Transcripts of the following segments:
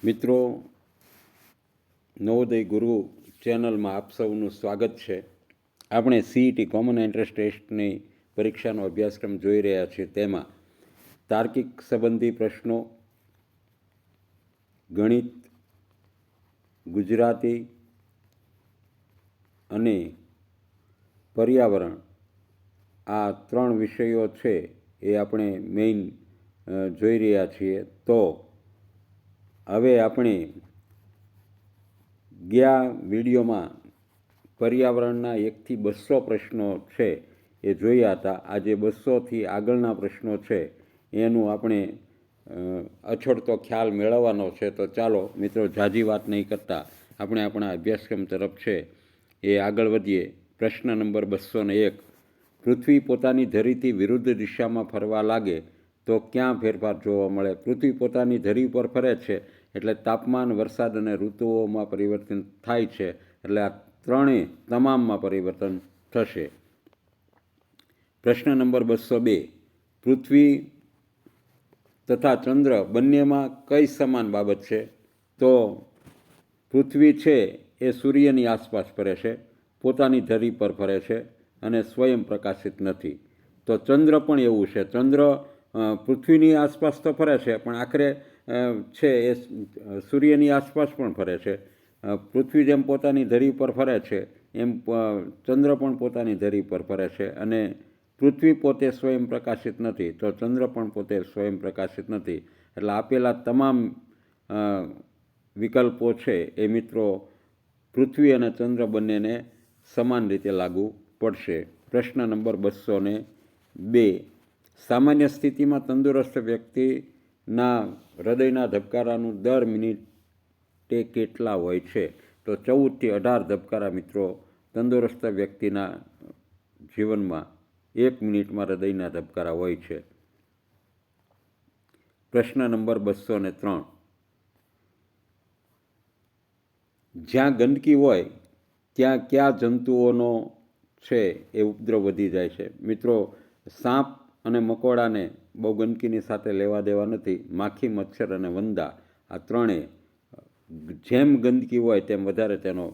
મિત્રો, નવોદય ગુરુ ચેનલમાં આપ સૌનું સ્વાગત છે. આપણે સીઈટી કોમન એન્ટ્રન્સ ટેસ્ટની પરીક્ષાનો અભ્યાસક્રમ જોઈ રહ્યા છીએ. તેમાં તાર્કિક સંબંધી પ્રશ્નો, ગણિત, ગુજરાતી અને પર્યાવરણ, આ 3 વિષયો છે એ આપણે મેઇન જોઈ રહ્યા છીએ. તો હવે આપણે ગયા વિડીયોમાં પર્યાવરણના 1 થી 200 પ્રશ્નો છે એ જોયા હતા. આજે 200થી આગળના પ્રશ્નો છે એનું આપણે અછડતો ખ્યાલ મેળવવાનો છે. તો ચાલો મિત્રો, ઝાઝી વાત નહીં કરતા આપણે આપણા અભ્યાસક્રમ તરફ છે એ આગળ વધીએ. પ્રશ્ન નંબર 201. પૃથ્વી પોતાની ધરીથી વિરુદ્ધ દિશામાં ફરવા લાગે તો ક્યાં ફેરફાર જોવા મળે? પૃથ્વી પોતાની ધરી પર ફરે છે એટલે તાપમાન, વરસાદ અને ઋતુઓમાં પરિવર્તન થાય છે. એટલે આ તમામમાં પરિવર્તન થશે. પ્રશ્ન નંબર 202. પૃથ્વી તથા ચંદ્ર બંનેમાં કઈ સમાન બાબત છે? તો પૃથ્વી છે એ સૂર્યની આસપાસ ફરે છે, પોતાની ધરી પર ફરે છે અને સ્વયં પ્રકાશિત નથી. તો ચંદ્ર પણ એવું છે. ચંદ્ર પૃથ્વીની આસપાસ તો ફરે છે પણ આખરે છે એ સૂર્યની આસપાસ પણ ફરે છે. પૃથ્વી જેમ પોતાની ધરી પર ફરે છે એમ ચંદ્ર પણ પોતાની ધરી પર ફરે છે અને પૃથ્વી પોતે સ્વયં પ્રકાશિત નથી, તો ચંદ્ર પણ પોતે સ્વયં પ્રકાશિત નથી. એટલે આપેલા તમામ વિકલ્પો છે એ મિત્રો પૃથ્વી અને ચંદ્ર બંનેને સમાન રીતે લાગુ પડશે. પ્રશ્ન નંબર 202. સામાન્ય સ્થિતિમાં તંદુરસ્ત વ્યક્તિના હૃદયના ધબકારાનું દર મિનિટે કેટલા હોય છે? તો 14 થી 18 ધબકારા મિત્રો તંદુરસ્ત વ્યક્તિના જીવનમાં 1 મિનિટમાં હૃદયના ધબકારા હોય છે. પ્રશ્ન નંબર 203. જ્યાં ગંદકી હોય ત્યાં કયા જંતુઓનો છે એ ઉપદ્રવ વધી જાય છે? મિત્રો, સાપ અને મકોડાને બહુ ગંદકીની સાથે લેવા દેવા નથી. માખી, મચ્છર અને વંદા, આ ત્રણેય જેમ ગંદકી હોય તેમ વધારે તેનો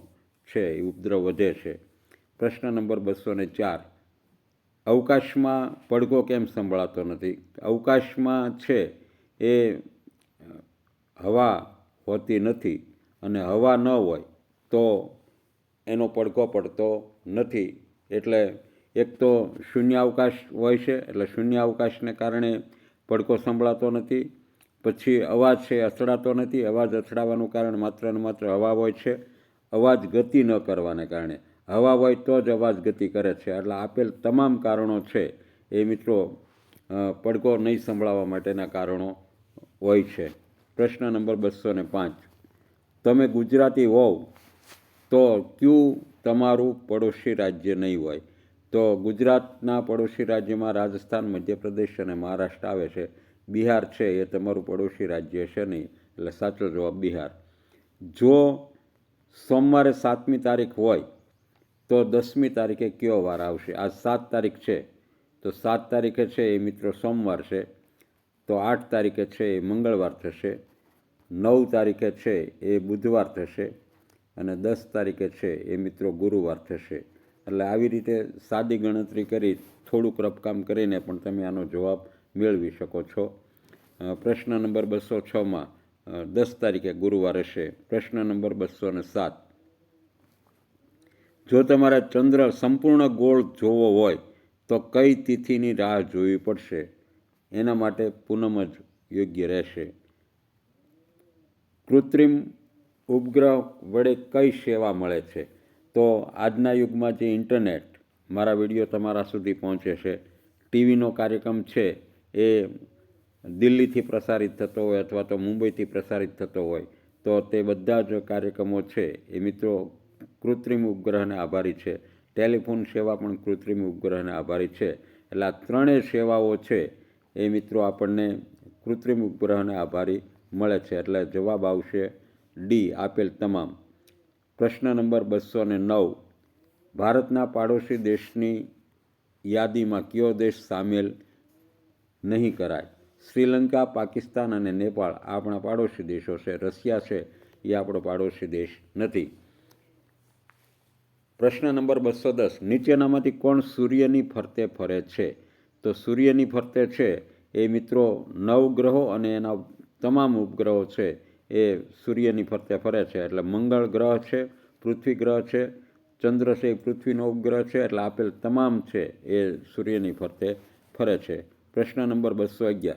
છે એ ઉપદ્રવ વધે છે. પ્રશ્ન નંબર 204. અવકાશમાં પડઘો કેમ સંભળાતો નથી? અવકાશમાં છે એ હવા હોતી નથી અને હવા ન હોય તો એનો પડઘો પડતો નથી. એટલે એક તો શૂન્યાવકાશ હોય છે, એટલે શૂન્યાવકાશને કારણે પડઘો સંભળાતો નથી. પછી અવાજ છે અથડાતો નથી. અવાજ અથડાવાનું કારણ માત્ર ને માત્ર હવા હોય છે. અવાજ ગતિ ન કરવાને કારણે, હવા હોય તો જ અવાજ ગતિ કરે છે. એટલે આપેલ તમામ કારણો છે એ મિત્રો પડઘો નહીં સંભળાવવા માટેના કારણો હોય છે. પ્રશ્ન નંબર 205. તમે ગુજરાતી હોવ તો કયું તમારું પડોશી રાજ્ય નહીં હોય? તો ગુજરાતના પડોશી રાજ્યમાં રાજસ્થાન, મધ્યપ્રદેશ અને મહારાષ્ટ્ર આવે છે. બિહાર છે એ તમારું પડોશી રાજ્ય છે નહીં, એટલે સાચો જવાબ બિહાર. જો સોમવારે 7મી તારીખ હોય તો 10મી તારીખે કયો વાર આવશે? આ 7 તારીખ છે તો 7 તારીખે છે એ મિત્રો સોમવાર છે, તો 8 તારીખે છે એ મંગળવાર થશે, 9 તારીખે છે એ બુધવાર થશે અને 10 તારીખે છે એ મિત્રો ગુરુવાર થશે. એટલે આવી રીતે સાદી ગણતરી કરી થોડુંક રફકામ કરીને પણ તમે આનો જવાબ મેળવી શકો છો. પ્રશ્ન નંબર 206માં 10 તારીખે ગુરુવાર હશે. પ્રશ્ન નંબર 207. જો તમારે ચંદ્ર સંપૂર્ણ ગોળ જોવો હોય તો કઈ તિથિની રાહ જોવી પડશે? એના માટે પૂનમ જ યોગ્ય રહેશે. કૃત્રિમ ઉપગ્રહ વડે કઈ સેવા મળે છે? તો આજના યુગમાં જે ઇન્ટરનેટ, મારા વિડીયો તમારા સુધી પહોંચે છે, ટીવીનો કાર્યક્રમ છે એ દિલ્હીથી પ્રસારિત થતો હોય અથવા તો મુંબઈથી પ્રસારિત થતો હોય તો તે બધા જ કાર્યક્રમો છે એ મિત્રો કૃત્રિમ ઉપગ્રહને આભારી છે. ટેલિફોન સેવા પણ કૃત્રિમ ઉપગ્રહને આભારી છે. એટલે આ ત્રણેય સેવાઓ છે એ મિત્રો આપણને કૃત્રિમ ઉપગ્રહને આભારી મળે છે. એટલે જવાબ આવશે ડી, આપેલ તમામ. પ્રશ્ન નંબર 209. ભારતના પાડોશી દેશની યાદીમાં કયો દેશ સામેલ નહીં કરાય? શ્રીલંકા, પાકિસ્તાન અને નેપાળ આ આપણા પાડોશી દેશો છે. રશિયા છે એ આપણો પાડોશી દેશ નથી. પ્રશ્ન નંબર 210, નીચેનામાંથી કોણ સૂર્યની ફરતે ફરે છે? તો સૂર્યની ફરતે છે એ મિત્રો નવગ્રહો અને એના તમામ ઉપગ્રહો છે એ સૂર્યની ફરતે ફરે છે. એટલે મંગળ ગ્રહ છે, પૃથ્વી ગ્રહ છે, ચંદ્ર છે એ પૃથ્વીનો ઉપગ્રહ છે. એટલે આપેલ તમામ છે એ સૂર્યની ફરતે ફરે છે. પ્રશ્ન નંબર 211,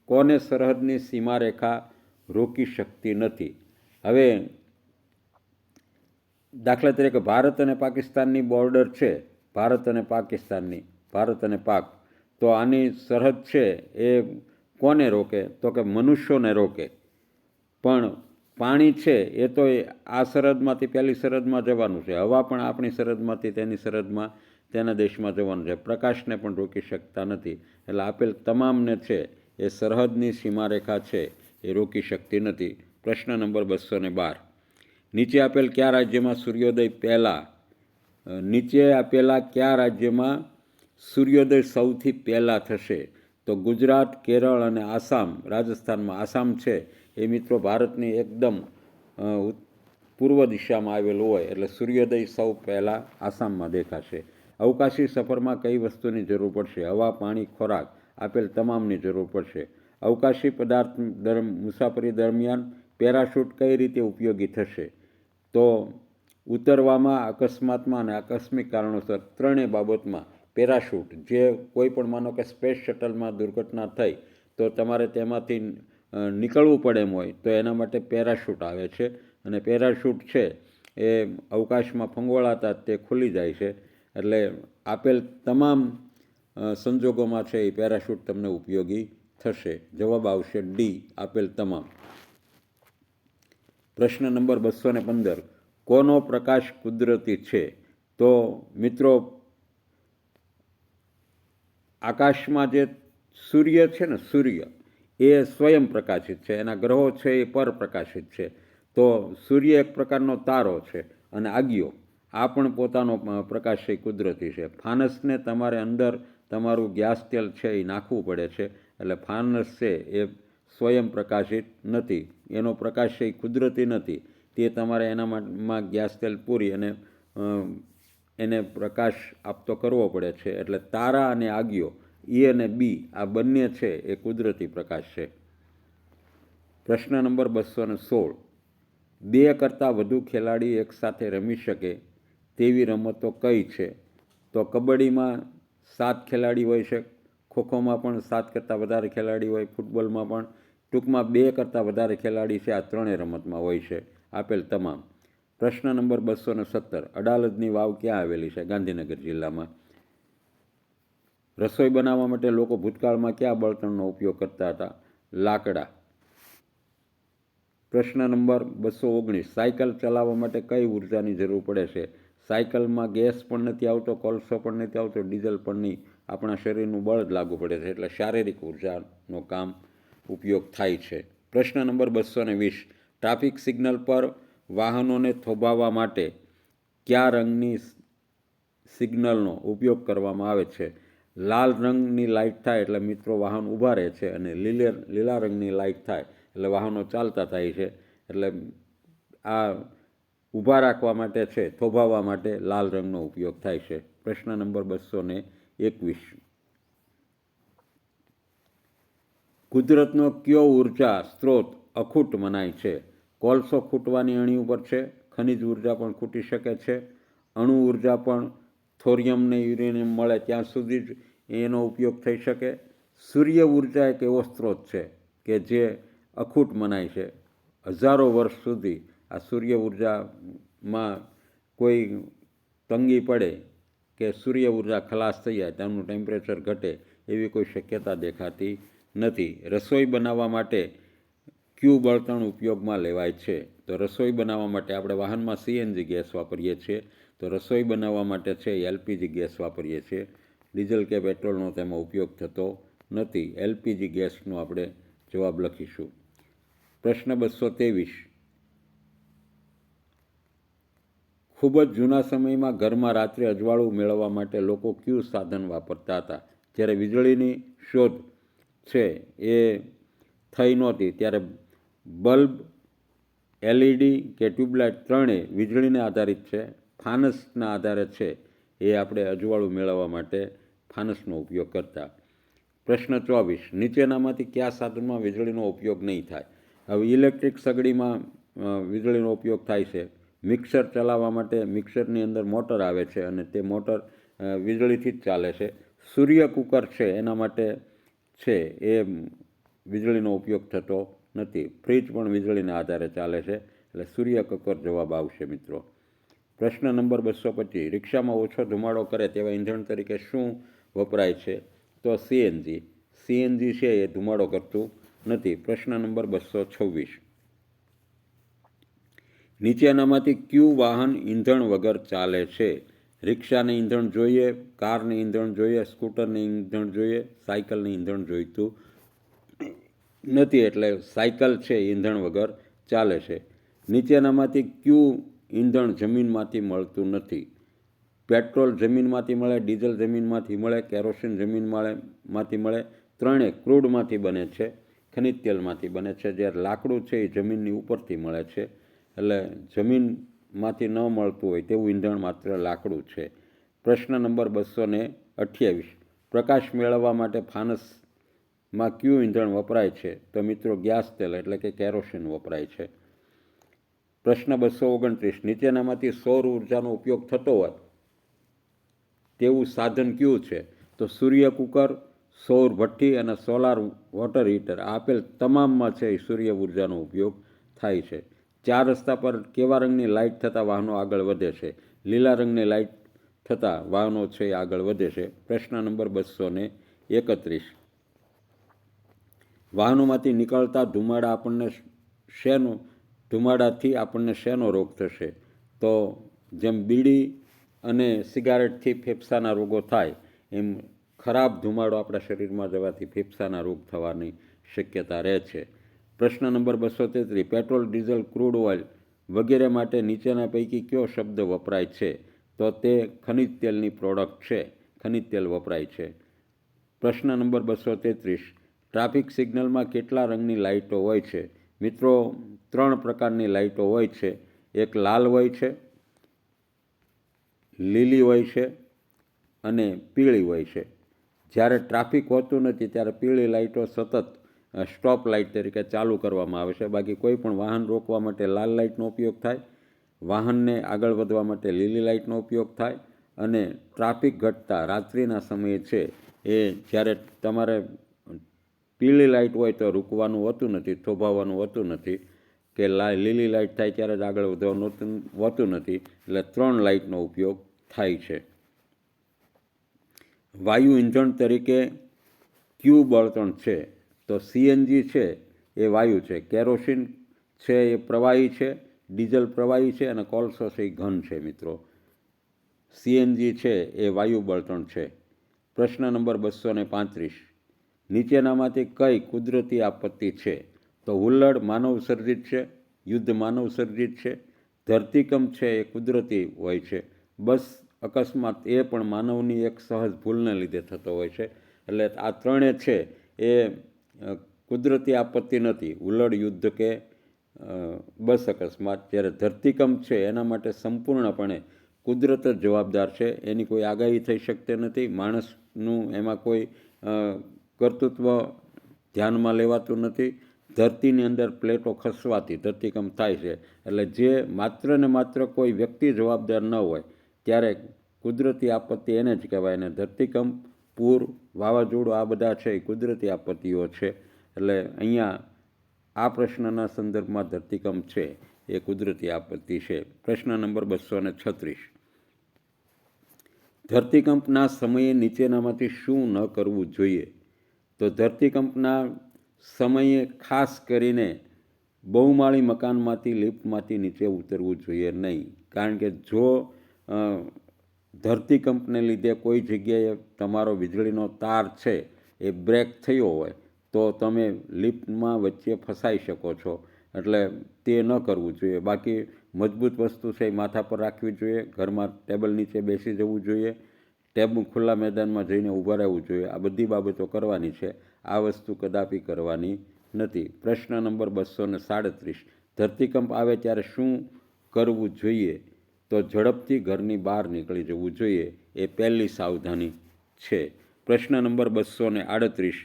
કોને સરહદની સીમારેખા રોકી શકતી નથી? હવે દાખલા તરીકે ભારત અને પાકિસ્તાનની બોર્ડર છે, ભારત અને પાકિસ્તાનની, ભારત અને પાક, તો આની સરહદ છે એ કોને રોકે? તો કે મનુષ્યોને રોકે. પણ પાણી છે એ તો આ સરહદમાંથી પેલી સરહદમાં જવાનું છે. હવા પણ આપણી સરહદમાંથી તેની સરહદમાં, તેના દેશમાં જવાનું છે. પ્રકાશને પણ રોકી શકતા નથી. એટલે આપેલ તમામને છે એ સરહદની સીમારેખા છે એ રોકી શકતી નથી. પ્રશ્ન નંબર 212, નીચે આપેલ કયા રાજ્યમાં સૂર્યોદય પહેલાં નીચે આપેલા કયા રાજ્યમાં સૂર્યોદય સૌથી પહેલાં થશે? તો ગુજરાત, કેરળ અને આસામ. રાજસ્થાનમાં આસામ છે એ મિત્રો ભારતની એકદમ પૂર્વ દિશામાં આવેલું હોય એટલે સૂર્યોદય સૌ પહેલાં આસામમાં દેખાશે. અવકાશી સફરમાં કઈ વસ્તુની જરૂર પડશે? હવા, પાણી, ખોરાક આપેલ તમામની જરૂર પડશે. અવકાશી પદાર્થ મુસાફરી દરમિયાન પેરાશૂટ કઈ રીતે ઉપયોગી થશે? તો ઉતરવામાં, અકસ્માતમાં અને આકસ્મિક કારણોસર ત્રણેય બાબતમાં પેરાશૂટ, જે કોઈ પણ માનો કે સ્પેસ શટલમાં દુર્ઘટના થઈ તો તમારે તેમાંથી નીકળવું પડે એમ હોય તો એના માટે પેરાશૂટ આવે છે. અને પેરાશૂટ છે એ અવકાશમાં ફંગોળાતા તે ખુલી જાય છે. એટલે આપેલ તમામ સંજોગોમાં છે એ પેરાશૂટ તમને ઉપયોગી થશે. જવાબ આવશે ડી, આપેલ તમામ. પ્રશ્ન નંબર 215, કોનો પ્રકાશ કુદરતી છે? તો મિત્રો આકાશમાં જે સૂર્ય છે ને, સૂર્ય એ સ્વયં પ્રકાશિત છે, એના ગ્રહો છે એ પરપ્રકાશિત છે. તો સૂર્ય એક પ્રકારનો તારો છે અને આગિયો આ પણ પોતાનો પ્રકાશ છે કુદરતી છે. ફાનસને તમારે અંદર તમારું ગેસ તેલ છે એ નાખવું પડે છે. એટલે ફાનસ છે એ સ્વયં પ્રકાશિત નથી, એનો પ્રકાશ છે એ કુદરતી નથી. તે તમારે એનામાં ગેસ તેલ પૂરી અને એને પ્રકાશ આપતો કરવો પડે છે. એટલે તારા અને આગિયો, એ અને બી, આ બંને છે એ કુદરતી પ્રકાશ છે. પ્રશ્ન નંબર 216, 2 કરતાં વધુ ખેલાડી એકસાથે રમી શકે તેવી રમતો કઈ છે? તો કબડ્ડીમાં 7 ખેલાડી હોય છે, ખોખોમાં પણ 7 કરતાં વધારે ખેલાડી હોય, ફૂટબોલમાં પણ. ટૂંકમાં 2 કરતાં વધારે ખેલાડી છે આ ત્રણેય રમતમાં હોય છે. આપેલ તમામ. પ્રશ્ન નંબર 217, અડાલજની વાવ ક્યાં આવેલી છે? ગાંધીનગર જિલ્લામાં. રસોઈ બનાવવા માટે લોકો ભૂતકાળમાં કયા બળતણનો ઉપયોગ કરતા હતા? લાકડા. પ્રશ્ન નંબર 219, સાયકલ ચલાવવા માટે કઈ ઉર્જાની જરૂર પડે છે? સાયકલમાં ગેસ પણ નથી આવતો, કોલસો પણ નથી આવતો, ડીઝલ પણ નહીં, આપણા શરીરનું બળ જ લાગુ પડે છે. એટલે શારીરિક ઉર્જાનો કામ ઉપયોગ થાય છે. પ્રશ્ન નંબર 220, ટ્રાફિક સિગ્નલ પર વાહનોને થોભાવવા માટે કયા રંગની સિગ્નલનો ઉપયોગ કરવામાં આવે છે? લાલ રંગની લાઇટ થાય એટલે મિત્રો વાહન ઊભા રહે છે અને લીલા રંગની લાઇટ થાય એટલે વાહનો ચાલતા થાય છે. એટલે આ ઊભા રાખવા માટે છે, થોભાવવા માટે લાલ રંગનો ઉપયોગ થાય છે. પ્રશ્ન નંબર 221, કુદરતનો કયો ઉર્જા સ્ત્રોત અખૂટ મનાય છે? કોલસો ખૂટવાની અણી ઉપર છે, ખનિજ ઉર્જા પણ ખૂટી શકે છે, અણુ ઉર્જા પણ થોરિયમ ને યુરેનિયમ મળે ત્યાં સુધી જ એનો ઉપયોગ થઈ શકે. સૂર્ય ઉર્જા એક એવો સ્ત્રોત છે કે જે અખૂટ મનાય છે. હજારો વર્ષ સુધી આ સૂર્ય ઉર્જામાં કોઈ તંગી પડે કે સૂર્ય ઉર્જા ખલાસ થઈ જાય, તેમનું ટેમ્પરેચર ઘટે એવી કોઈ શક્યતા દેખાતી નથી. રસોઈ બનાવવા માટે કયું બળતણ ઉપયોગમાં લેવાય છે? તો રસોઈ બનાવવા માટે આપણે વાહનમાં સીએનજી ગેસ વાપરીએ છીએ, તો રસોઈ બનાવવા માટે છે એલપીજી ગેસ વાપરીએ છીએ. ડીઝલ કે પેટ્રોલનો તેમાં ઉપયોગ થતો નથી. એલપીજી ગેસનો આપણે જવાબ લખીશું. પ્રશ્ન 223, ખૂબ જ જૂના સમયમાં ઘરમાં રાત્રે અજવાળું મેળવવા માટે લોકો કયું સાધન વાપરતા હતા? જ્યારે વીજળીની શોધ છે એ થઈ નહોતી ત્યારે બલ્બ, એલઈડી કે ટ્યુબલાઇટ ત્રણેય વીજળીને આધારિત છે, ફાનસના આધારે છે. એ આપણે અજવાળું મેળવવા માટે ફાનસનો ઉપયોગ કરતા. પ્રશ્ન 24, નીચેનામાંથી કયા સાધનમાં વીજળીનો ઉપયોગ નહીં થાય? હવે ઇલેક્ટ્રિક સગડીમાં વીજળીનો ઉપયોગ થાય છે. મિક્સર ચલાવવા માટે મિક્સરની અંદર મોટર આવે છે અને તે મોટર વીજળીથી જ ચાલે છે. સૂર્ય કુકર છે એના માટે છે એ વીજળીનો ઉપયોગ થતો નથી. ફ્રીજ પણ વીજળીના આધારે ચાલે છે, એટલે સૂર્ય કુકર જવાબ આવશે મિત્રો. પ્રશ્ન નંબર 225, રિક્ષામાં ઓછો ધુમાડો કરે તેવા ઈંધણ તરીકે શું વપરાય છે? તો સીએનજી. સીએનજી છે એ ધુમાડો કરતું નથી. પ્રશ્ન નંબર 226, નીચેનામાંથી કયું વાહન ઈંધણ વગર ચાલે છે? રિક્ષાને ઈંધણ જોઈએ, કારને ઈંધણ જોઈએ, સ્કૂટરને ઈંધણ જોઈએ, સાયકલને ઈંધણ જોઈતું નથી, એટલે સાયકલ છે ઈંધણ વગર ચાલે છે. નીચેનામાંથી કયું ઈંધણ જમીનમાંથી મળતું નથી? પેટ્રોલ જમીનમાંથી મળે, ડીઝલ જમીનમાંથી મળે, કેરોસીન જમીનમાંથી મળે, ત્રણેય ક્રૂડમાંથી બને છે, ખનિજ તેલમાંથી બને છે. જ્યારે લાકડું છે એ જમીનની ઉપરથી મળે છે, એટલે જમીનમાંથી ન મળતું હોય તેવું ઈંધણ માત્ર લાકડું છે. પ્રશ્ન નંબર 228, પ્રકાશ મેળવવા માટે ફાનસમાં કયું ઈંધણ વપરાય છે? તો મિત્રો ગેસ તેલ એટલે કે કેરોસીન વપરાય છે. પ્રશ્ન 229, નીચેનામાંથી સૌર ઉર્જાનો ઉપયોગ થતો હોય તેવું સાધન કયું છે? તો સૂર્ય કુકર, સૌર ભઠ્ઠી અને સોલાર વોટર હીટર. આપેલ તમામમાં છે એ સૂર્ય ઉર્જાનો ઉપયોગ થાય છે. 4 રસ્તા પર કેવા રંગની લાઇટ થતાં વાહનો આગળ વધે છે? લીલા રંગની લાઇટ થતાં વાહનો છે એ આગળ વધે છે. પ્રશ્ન નંબર 231, વાહનોમાંથી નીકળતા ધુમાડાથી આપણને શેનો રોગ થશે? તો જેમ બીડી અને સિગારેટથી ફેફસાના રોગો થાય એમ ખરાબ ધુમાડો આપણા શરીરમાં જવાથી ફેફસાના રોગ થવાની શક્યતા રહે છે. પ્રશ્ન number 233, petrol, diesel, crude oil વગેરે માટે નીચેના પૈકી કયો શબ્દ વપરાય છે? તો તે ખનિજ તેલની પ્રોડક્ટ છે, ખનિજ તેલ વપરાય છે. પ્રશ્ન નંબર 233, ટ્રાફિક સિગ્નલમાં કેટલા રંગની લાઇટો હોય છે? મિત્રો 3 પ્રકારની લાઇટો હોય છે. એક લાલ હોય છે, લીલી હોય છે અને પીળી હોય છે. જ્યારે ટ્રાફિક હોતું નથી ત્યારે પીળી લાઇટો સતત સ્ટોપ લાઇટ તરીકે ચાલુ કરવામાં આવે છે. બાકી કોઈ પણ વાહન રોકવા માટે લાલ લાઇટનો ઉપયોગ થાય, વાહનને આગળ વધવા માટે લીલી લાઇટનો ઉપયોગ થાય, અને ટ્રાફિક ઘટતા રાત્રિના સમયે છે એ જ્યારે તમારે પીળી લાઇટ હોય તો રૂકવાનું હોતું નથી, થોભાવવાનું હોતું નથી, કે લીલી લાઇટ થાય ત્યારે જ આગળ વધવાનું હોતું નથી, એટલે 3 લાઇટનો ઉપયોગ થાય છે. વાયુ ઈંધણ તરીકે કયું બળતણ છે? તો સીએનજી છે એ વાયુ છે, કેરોસીન છે એ પ્રવાહી છે, ડીઝલ પ્રવાહી છે અને કોલસો છે એ ઘન છે. મિત્રો સીએનજી છે એ વાયુ બળતણ છે. પ્રશ્ન નંબર 235, નીચેનામાંથી કઈ કુદરતી આપત્તિ છે? તો હુલ્લડ માનવ સર્જિત છે, યુદ્ધ માનવ સર્જિત છે, ધરતીકંપ છે એ કુદરતી હોય છે, બસ અકસ્માત એ પણ માનવની એક સહજ ભૂલને લીધે થતો હોય છે. એટલે આ ત્રણે છે એ કુદરતી આપત્તિ નથી, હુલ્લડ, યુદ્ધ કે બસ અકસ્માત. જ્યારે ધરતીકંપ છે એના માટે સંપૂર્ણપણે કુદરત જ જવાબદાર છે, એની કોઈ આગાહી થઈ શકતી નથી, માણસનું એમાં કોઈ કર્તૃત્વ ધ્યાનમાં લેવાતું નથી. ધરતીની અંદર પ્લેટો ખસવાથી ધરતીકંપ થાય છે, એટલે જે માત્ર ને માત્ર કોઈ વ્યક્તિ જવાબદાર ન હોય ત્યારે કુદરતી આપત્તિ એને જ કહેવાય. અને ધરતીકંપ, પૂર, વાવાઝોડું આ બધા છે એ કુદરતી આપત્તિઓ છે. એટલે અહીંયા આ પ્રશ્નના સંદર્ભમાં ધરતીકંપ છે એ કુદરતી આપત્તિ છે. પ્રશ્ન નંબર 236, ધરતીકંપના સમયે નીચેનામાંથી શું ન કરવું જોઈએ? તો ધરતીકંપના સમયે ખાસ કરીને બહુમાળી મકાનમાંથી લિફ્ટમાંથી નીચે ઉતરવું જોઈએ નહીં. કારણ કે જો ધરતીકંપને લીધે કોઈ જગ્યાએ તમારો વીજળીનો તાર છે એ બ્રેક થયો હોય તો તમે લિફ્ટમાં વચ્ચે ફસાઈ શકો છો, એટલે તે ન કરવું જોઈએ. બાકી મજબૂત વસ્તુ છે એ માથા પર રાખવી જોઈએ, ઘરમાં ટેબલ નીચે બેસી જવું જોઈએ, ખુલ્લા મેદાનમાં જઈને ઊભા રહેવું જોઈએ. આ બધી બાબતો કરવાની છે. આ વસ્તુ કદાપી કરવાની નથી. પ્રશ્ન નંબર 237, ધરતીકંપ આવે ત્યારે શું કરવું જોઈએ? તો ઝડપથી ઘરની બહાર નીકળી જવું જોઈએ. એ પહેલી સાવધાની છે. પ્રશ્ન નંબર 238,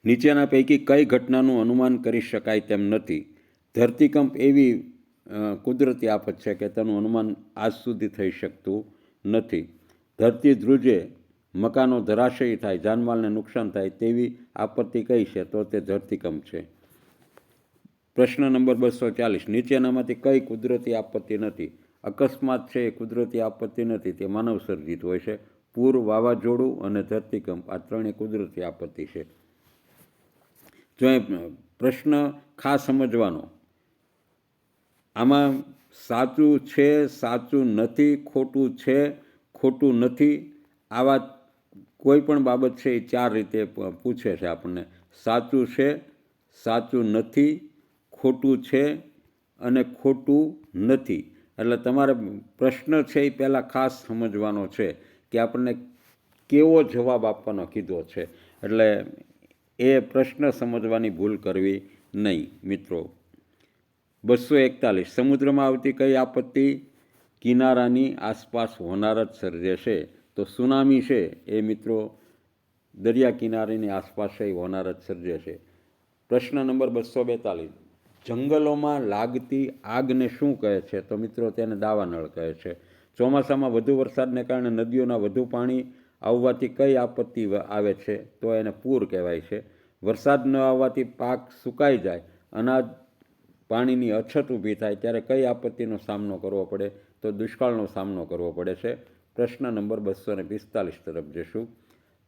નીચેના પૈકી કઈ ઘટનાનું અનુમાન કરી શકાય તેમ નથી? ધરતીકંપ એવી કુદરતી આફત છે કે તેનું અનુમાન આજ સુધી થઈ શકતું નથી. ધરતી ધ્રુજે, મકાનો ધરાશયી થાય, જાનમાલને નુકસાન થાય તેવી આપત્તિ કઈ છે? તો તે ધરતીકંપ છે. પ્રશ્ન નંબર 240, નીચેનામાંથી કઈ કુદરતી આપત્તિ નથી? અકસ્માત છે એ કુદરતી આપત્તિ નથી, તે માનવ સર્જિત હોય છે. પૂર, વાવાઝોડું અને ધરતીકંપ આ ત્રણેય કુદરતી આપત્તિ છે. જો એ પ્રશ્ન ખાસ સમજવાનો, આમાં સાચું છે, સાચું નથી, ખોટું છે, ખોટું નથી, આવા કોઈ પણ બાબત છે એ 4 રીતે પૂછે છે આપણને. સાચું છે, સાચું નથી, ખોટું છે અને ખોટું નથી. એટલે તમારે પ્રશ્ન છે એ પહેલાં ખાસ સમજવાનો છે કે આપણને કેવો જવાબ આપવાનો કીધો છે. એટલે એ પ્રશ્ન સમજવાની ભૂલ કરવી નહીં મિત્રો. 241, સમુદ્રમાં આવતી કઈ આપત્તિ કિનારાની આસપાસ હોનાર જ સર્જે છે? તો સુનામી છે એ મિત્રો દરિયા કિનારાની આસપાસ એ હોનાર જ સર્જે છે. પ્રશ્ન નંબર 242, જંગલોમાં લાગતી આગને શું કહે છે? તો મિત્રો તેને દાવાનળ કહે છે. ચોમાસામાં વધુ વરસાદને કારણે નદીઓના વધુ પાણી આવવાથી કઈ આપત્તિ આવે છે? તો એને પૂર કહેવાય છે. વરસાદ ન આવવાથી પાક સુકાઈ જાય, અનાજ પાણીની અછત ઊભી થાય ત્યારે કઈ આપત્તિનો સામનો કરવો પડે? તો દુષ્કાળનો સામનો કરવો પડે છે. પ્રશ્ન નંબર 245 તરફ જશું.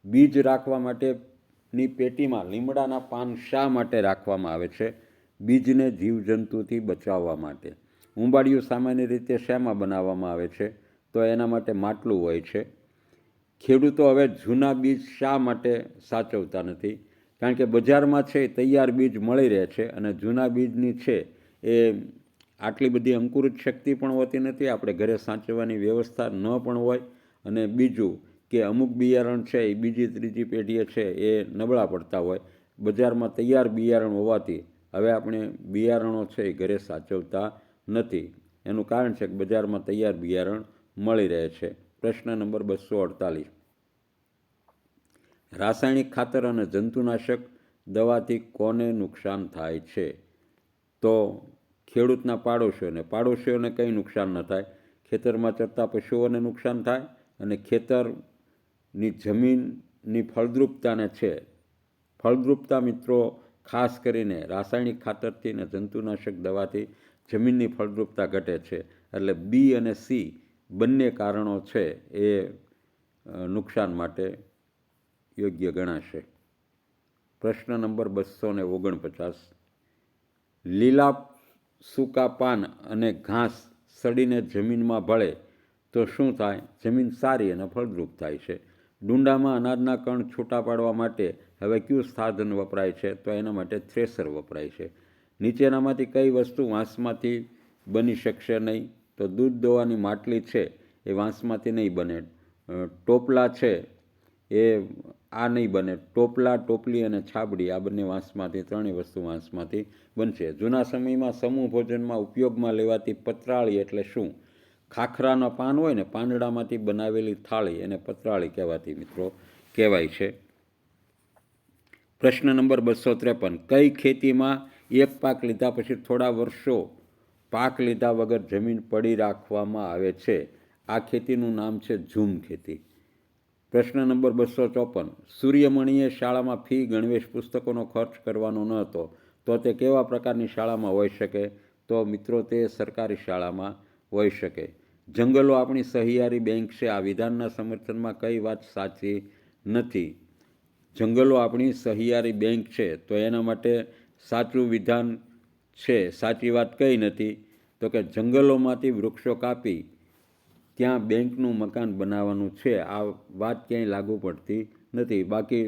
બીજ રાખવા માટેની પેટીમાં લીમડાના પાન શા માટે રાખવામાં આવે છે? બીજને જીવજંતુથી બચાવવા માટે. ઉંબાડિયું સામાન્ય રીતે શેમાં બનાવવામાં આવે છે? તો એના માટે માટલું હોય છે. ખેડૂતો હવે જૂના બીજ શા માટે સાચવતા નથી? કારણ કે બજારમાં છે તૈયાર બીજ મળી રહે છે અને જૂના બીજની છે એ આટલી બધી અંકુરિત શક્તિ પણ હોતી નથી, આપણે ઘરે સાચવવાની વ્યવસ્થા ન પણ હોય. અને બીજું કે અમુક બિયારણ છે એ બીજી ત્રીજી પેઢીએ છે એ નબળા પડતા હોય. બજારમાં તૈયાર બિયારણ હોવાથી હવે આપણે બિયારણો છે એ ઘરે સાચવતા નથી. એનું કારણ છે કે બજારમાં તૈયાર બિયારણ મળી રહે છે. પ્રશ્ન નંબર 248, રાસાયણિક ખાતર અને જંતુનાશક દવાથી કોને નુકસાન થાય છે? તો ખેડૂતના પાડોશીઓને. પાડોશીઓને કંઈ નુકસાન ન થાય, ખેતરમાં ચરતા પશુઓને નુકસાન થાય અને ખેતરની જમીનની ફળદ્રુપતાને છે. ફળદ્રુપતા મિત્રો ખાસ કરીને રાસાયણિક ખાતરથી અને જંતુનાશક દવાથી જમીનની ફળદ્રુપતા ઘટે છે. એટલે બી અને સી બંને કારણો છે એ નુકસાન માટે યોગ્ય ગણાશે. પ્રશ્ન નંબર 249, લીલા સૂકા પાન અને ઘાસ સડીને જમીનમાં ભળે તો શું થાય? જમીન સારી અને ફળદ્રુપ થાય છે. ડુંડામાં અનાજના કણ છૂટા પાડવા માટે હવે કયું સાધન વપરાય છે? તો એના માટે થ્રેસર વપરાય છે. નીચેનામાંથી કઈ વસ્તુ વાંસમાંથી બની શકશે નહીં? તો દૂધ દોવાની માટલી છે એ વાંસમાંથી નહીં બને. ટોપલા છે એ આ નહીં બને. ટોપલા, ટોપલી અને છાબડી આ બંને વાંસમાંથી, ત્રણેય વસ્તુ વાંસમાંથી બનશે. જૂના સમયમાં સમૂહ ભોજનમાં ઉપયોગમાં લેવાતી પતરાળી એટલે શું? ખાખરાના પાન હોય ને, પાંદડામાંથી બનાવેલી થાળી એને પતરાળી કહેવાતી મિત્રો કહેવાય છે. પ્રશ્ન નંબર 253, કઈ ખેતીમાં એક પાક લીધા પછી થોડા વર્ષો પાક લીધા વગર જમીન પડી રાખવામાં આવે છે? આ ખેતીનું નામ છે ઝૂમ ખેતી. પ્રશ્ન નંબર 254, સૂર્યમણીએ શાળામાં ફી, ગણવેશ, પુસ્તકોનો ખર્ચ કરવાનો ન હતો તો તે કેવા પ્રકારની શાળામાં હોઈ શકે? તો મિત્રો તે સરકારી શાળામાં હોઈ શકે. જંગલો આપણી સહિયારી બેંક છે, આ વિધાનના સમર્થનમાં કઈ વાત સાચી નથી? જંગલો આપણી સહિયારી બેંક છે તો એના માટે સાચું વિધાન છે, સાચી વાત કઈ નથી? તો કે જંગલોમાંથી વૃક્ષો કાપી ત્યાં બેંકનું મકાન બનાવવાનું છે. આ વાત ક્યાંય લાગુ પડતી નથી. બાકી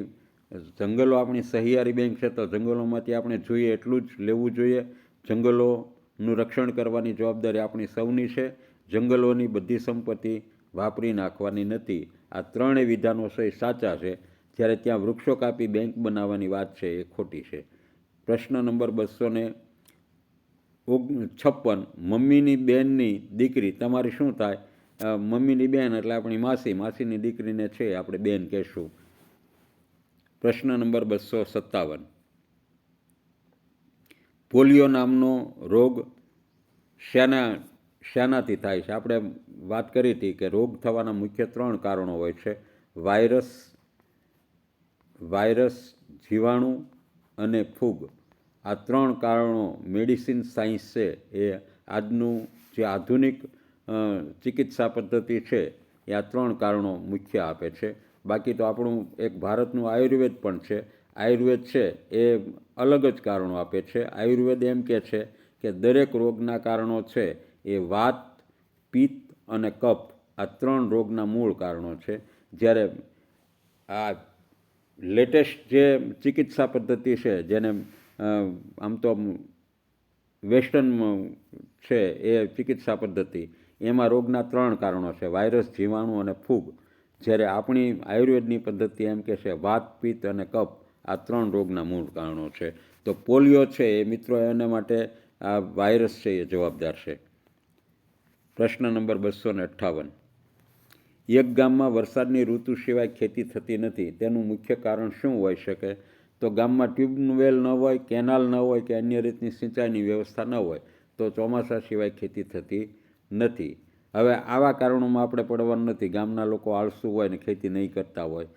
જંગલો આપણી સહિયારી બેંક છે તો જંગલોમાંથી આપણે જોઈએ એટલું જ લેવું જોઈએ. જંગલોનું રક્ષણ કરવાની જવાબદારી આપણી સૌની છે. જંગલોની બધી સંપત્તિ વાપરી નાખવાની નથી. આ ત્રણેય વિધાનો છે સાચા છે, જ્યારે ત્યાં વૃક્ષો કાપી બેંક બનાવવાની વાત છે એ ખોટી છે. પ્રશ્ન નંબર 256. મમ્મીની બેનની દીકરી તમારી શું થાય? મમ્મીની બેન એટલે આપણી માસી, માસીની દીકરીને છે આપણે બેન કહેશું. પ્રશ્ન નંબર 257. પોલિયો નામનો રોગ શાનાથી થાય છે? આપણે વાત કરી હતી કે રોગ થવાના મુખ્ય 3 કારણો હોય છે: વાયરસ, જીવાણુ અને ફૂગ. આ 3 કારણો મેડિસિન સાયન્સ છે એ આજનું જે આધુનિક ચિકિત્સા પદ્ધતિ છે એ આ 3 કારણો મુખ્ય આપે છે. બાકી તો આપણું એક ભારતનું આયુર્વેદ પણ છે. આયુર્વેદ છે એ અલગ જ કારણો આપે છે. આયુર્વેદ એમ કહે છે કે દરેક રોગના કારણો છે એ વાત, પિત્ત અને કફ આ 3 રોગના મૂળ કારણો છે. જ્યારે આ લેટેસ્ટ જે ચિકિત્સા પદ્ધતિ છે, જેને આમ તો વેસ્ટર્ન છે એ ચિકિત્સા પદ્ધતિ, એમાં રોગના 3 કારણો છે: વાયરસ, જીવાણુ અને ફૂગ. જ્યારે આપણી આયુર્વેદની પદ્ધતિ એમ કહે છે વાત, પિત્ત અને કફ આ 3 રોગના મૂળ કારણો છે. તો પોલિયો છે એ મિત્રો એના માટે આ વાયરસ છે એ જવાબદાર છે. પ્રશ્ન નંબર 258. એક ગામમાં વરસાદની ઋતુ સિવાય ખેતી થતી નથી, તેનું મુખ્ય કારણ શું હોઈ શકે? તો ગામમાં ટ્યુબવેલ ન હોય, કેનાલ ન હોય કે અન્ય રીતની સિંચાઈની વ્યવસ્થા ન હોય તો ચોમાસા સિવાય ખેતી થતી નથી. હવે આવા કારણોમાં આપણે પડવાનું નથી. ગામના લોકો આળસુ હોય ને ખેતી નહીં કરતા હોય,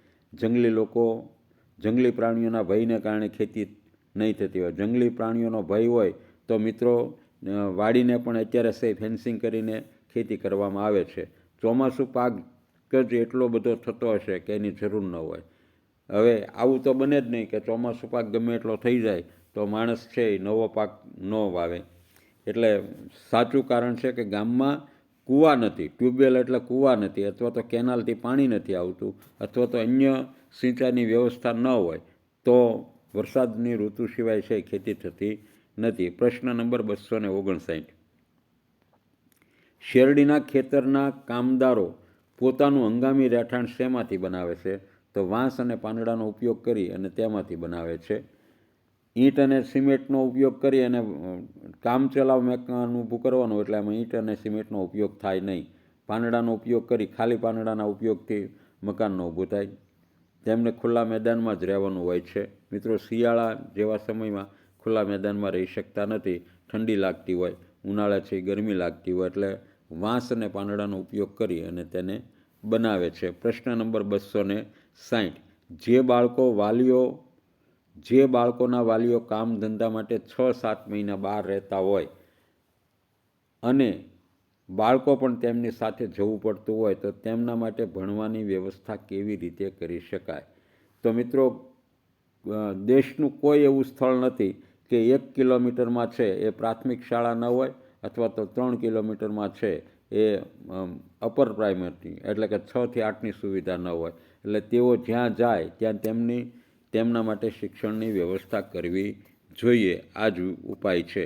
જંગલી પ્રાણીઓના ભયને કારણે ખેતી નહીં થતી હોય. જંગલી પ્રાણીઓનો ભય હોય તો મિત્રો વાડીને પણ અત્યારે ફેન્સિંગ કરીને ખેતી કરવામાં આવે છે. ચોમાસું પાક જ એટલો બધો થતો હશે કે એની જરૂર ન હોય. હવે આવું તો બને જ નહીં કે ચોમાસું પાક ગમે એટલો થઈ જાય તો માણસ છે એ નવો પાક ન વાવે. એટલે સાચું કારણ છે કે ગામમાં કૂવા નથી, ટ્યુબવેલ એટલે કૂવા નથી, અથવા તો કેનાલથી પાણી નથી આવતું, અથવા તો અન્ય સિંચાઈની વ્યવસ્થા ન હોય તો વરસાદની ઋતુ સિવાય છે ખેતી થતી નથી. પ્રશ્ન નંબર 259. શેરડીના ખેતરના કામદારો પોતાનું હંગામી રહેઠાણ શેમાંથી બનાવે છે? તો વાંસ અને પાંદડાનો ઉપયોગ કરી અને તેમાંથી બનાવે છે. ઈંટ અને સિમેન્ટનો ઉપયોગ કરી અને કામચલાઉ મકાન ઊભું કરવાનું એટલે એમાં ઈંટ અને સિમેન્ટનો ઉપયોગ થાય નહીં. પાંદડાનો ઉપયોગ કરી ખાલી પાંદડાના ઉપયોગથી મકાન ન ઊભું થાય. તેમને ખુલ્લા મેદાનમાં જ રહેવાનું હોય છે. મિત્રો શિયાળા જેવા સમયમાં ખુલ્લા મેદાનમાં રહી શકતા નથી, ઠંડી લાગતી હોય, ઉનાળા છે ગરમી લાગતી હોય, એટલે વાંસ અને પાંદડાનો ઉપયોગ કરી અને તેને બનાવે છે. પ્રશ્ન નંબર 260. જે બાળકોના વાલીઓ કામ ધંધા માટે 6-7 મહિના બહાર રહેતા હોય અને બાળકો પણ તેમની સાથે જવું પડતું હોય તો તેમના માટે ભણવાની વ્યવસ્થા કેવી રીતે કરી શકાય? તો મિત્રો દેશનું કોઈ એવું સ્થળ નથી કે 1 કિલોમીટરમાં છે એ પ્રાથમિક શાળા ન હોય, અથવા તો 3 કિલોમીટરમાં છે એ અપર પ્રાઇમરી એટલે કે 6 થી 8ની સુવિધા ન હોય. એટલે તેઓ જ્યાં જાય ત્યાં તેમના માટે શિક્ષણની વ્યવસ્થા કરવી જોઈએ. આ જ ઉપાય છે.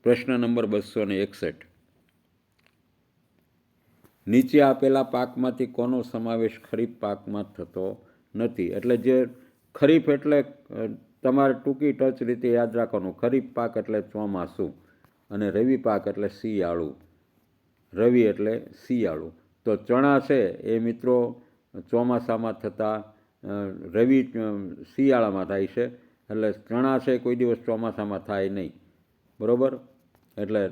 પ્રશ્ન નંબર 261. નીચે આપેલા પાકમાંથી કોનો સમાવેશ ખરીફ પાકમાં થતો નથી? એટલે જે ખરીફ એટલે તમારે ટૂંકી ટચ રીતે યાદ રાખવાનું, ખરીફ પાક એટલે ચોમાસું અને રવિ પાક એટલે શિયાળું. રવિ એટલે શિયાળું. તો ચણા છે એ મિત્રો ચોમાસામાં થતા, રવિ શિયાળામાં થાય છે, એટલે ચણા છે કોઈ દિવસ ચોમાસામાં થાય નહીં, બરાબર? એટલે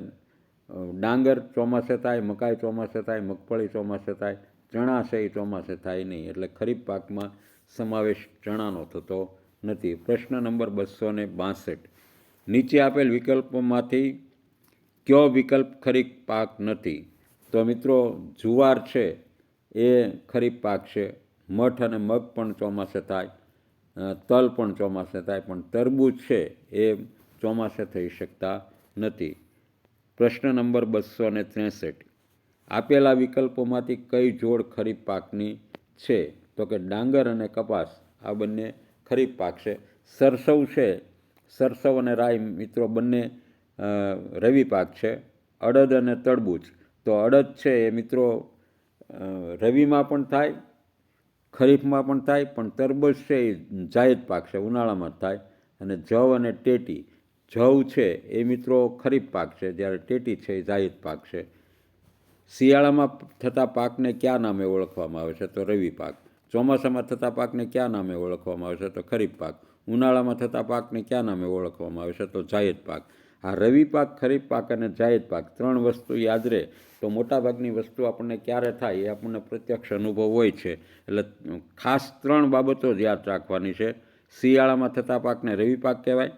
ડાંગર ચોમાસે થાય, મકાઈ ચોમાસે થાય, મગફળી ચોમાસે થાય, ચણા છે એ ચોમાસે થાય નહીં. એટલે ખરીફ પાકમાં સમાવેશ ચણાનો થતો નથી. પ્રશ્ન નંબર 262. નીચે આપેલ વિકલ્પોમાંથી કયો વિકલ્પ ખરીફ પાક નથી? તો મિત્રો જુવાર છે એ ખરીફ પાક છે. મઠ અને મગ પણ ચોમાસે થાય, તલ પણ ચોમાસે થાય, પણ તરબૂચ છે એ ચોમાસે થઈ શકતા નથી. પ્રશ્ન નંબર 263. આપેલા વિકલ્પોમાંથી કઈ જોડ ખરીફ પાકની છે? તો કે ડાંગર અને કપાસ આ બંને ખરીફ પાક છે. સરસવ છે, સરસવ અને રાઈ મિત્રો બંને રવિ પાક છે. અડદ અને તરબૂચ, તો અડદ છે એ મિત્રો રવિમાં પણ થાય ખરીફમાં પણ થાય, પણ તરબૂચ છે એ જાયદ પાક છે, ઉનાળામાં જ થાય. અને જવ અને ટેટી, જવ છે એ મિત્રો ખરીફ પાક છે, જ્યારે ટેટી છે એ જાયદ પાક છે. શિયાળામાં થતા પાકને કયા નામે ઓળખવામાં આવે છે? તો રવિ પાક. ચોમાસામાં થતા પાકને કયા નામે ઓળખવામાં આવે છે? તો ખરીફ પાક. ઉનાળામાં થતા પાકને કયા નામે ઓળખવામાં આવે છે? તો જાયદ પાક. આ રવિ પાક, ખરીફ પાક અને જાયદ પાક 3 વસ્તુ યાદ રહે તો મોટાભાગની વસ્તુ આપણને ક્યારે થાય એ આપણને પ્રત્યક્ષ અનુભવ હોય છે. એટલે ખાસ 3 બાબતો જ યાદ રાખવાની છે. શિયાળામાં થતા પાકને રવિ પાક કહેવાય,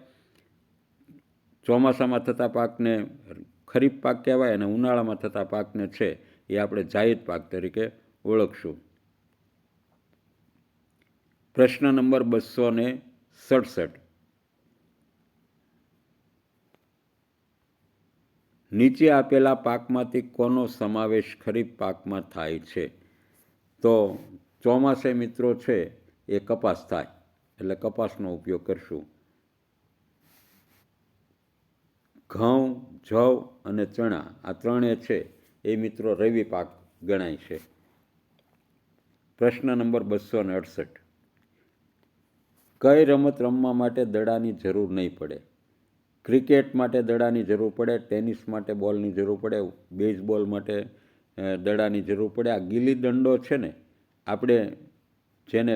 ચોમાસામાં થતા પાકને ખરીફ પાક કહેવાય, અને ઉનાળામાં થતા પાકને છે એ આપણે જાયદ પાક તરીકે ઓળખશું. પ્રશ્ન નંબર 267. નીચે આપેલા પાકમાંથી કોનો સમાવેશ ખરીફ પાકમાં થાય છે? તો ચોમાસે મિત્રો છે એ કપાસ થાય, એટલે કપાસનો ઉપયોગ કરશું. ઘઉં, જવ અને ચણા આ 3 છે એ મિત્રો રવિ પાક ગણાય છે. પ્રશ્ન નંબર 268. કઈ રમત રમવા માટે દડાની જરૂર નહીં પડે? ક્રિકેટ માટે દડાની જરૂર પડે, ટેનિસ માટે બોલની જરૂર પડે, બેઝબોલ માટે દડાની જરૂર પડે. આ ગીલી દંડો છે ને, આપણે જેને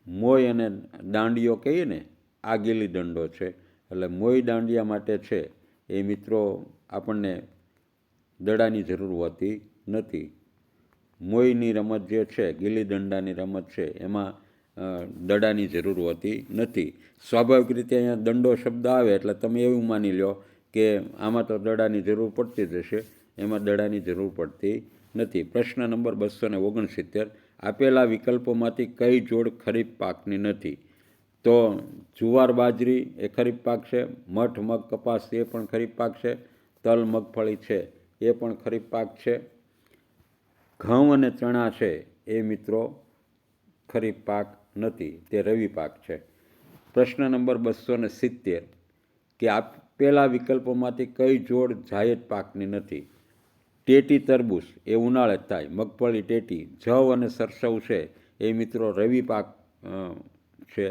મોય અને દાંડિયો કહીએ ને, આ ગીલી દંડો છે. એટલે મોય દાંડિયા માટે છે એ મિત્રો આપણને દડાની જરૂર હોતી નથી. મોયની રમત જે છે, ગીલી દંડાની રમત છે, એમાં દડાની જરૂર હોતી નથી. સ્વાભાવિક રીતે અહીંયા દંડો શબ્દ આવે એટલે તમે એવું માની લો કે આમાં તો દડાની જરૂર પડતી જ હશે, એમાં દડાની જરૂર પડતી નથી. પ્રશ્ન નંબર 269. આપેલા વિકલ્પોમાંથી કઈ જોડ ખરીફ પાકની નથી? તો જુવાર બાજરી એ ખરીફ પાક છે, મઠ મગ કપાસ એ પણ ખરીફ પાક છે, તલ મગફળી છે એ પણ ખરીફ પાક છે. ઘઉં અને ચણા છે એ મિત્રો ખરીફ પાક નથી, તે રવિ પાક છે. પ્રશ્ન નંબર 270. કે આપેલા વિકલ્પોમાંથી કઈ જોડ જાયદ પાકની નથી? ટેટી તરબૂચ એ ઉનાળે જ થાય, મગફળી ટેટી, જવ અને સરસવ છે એ મિત્રો રવિ પાક છે,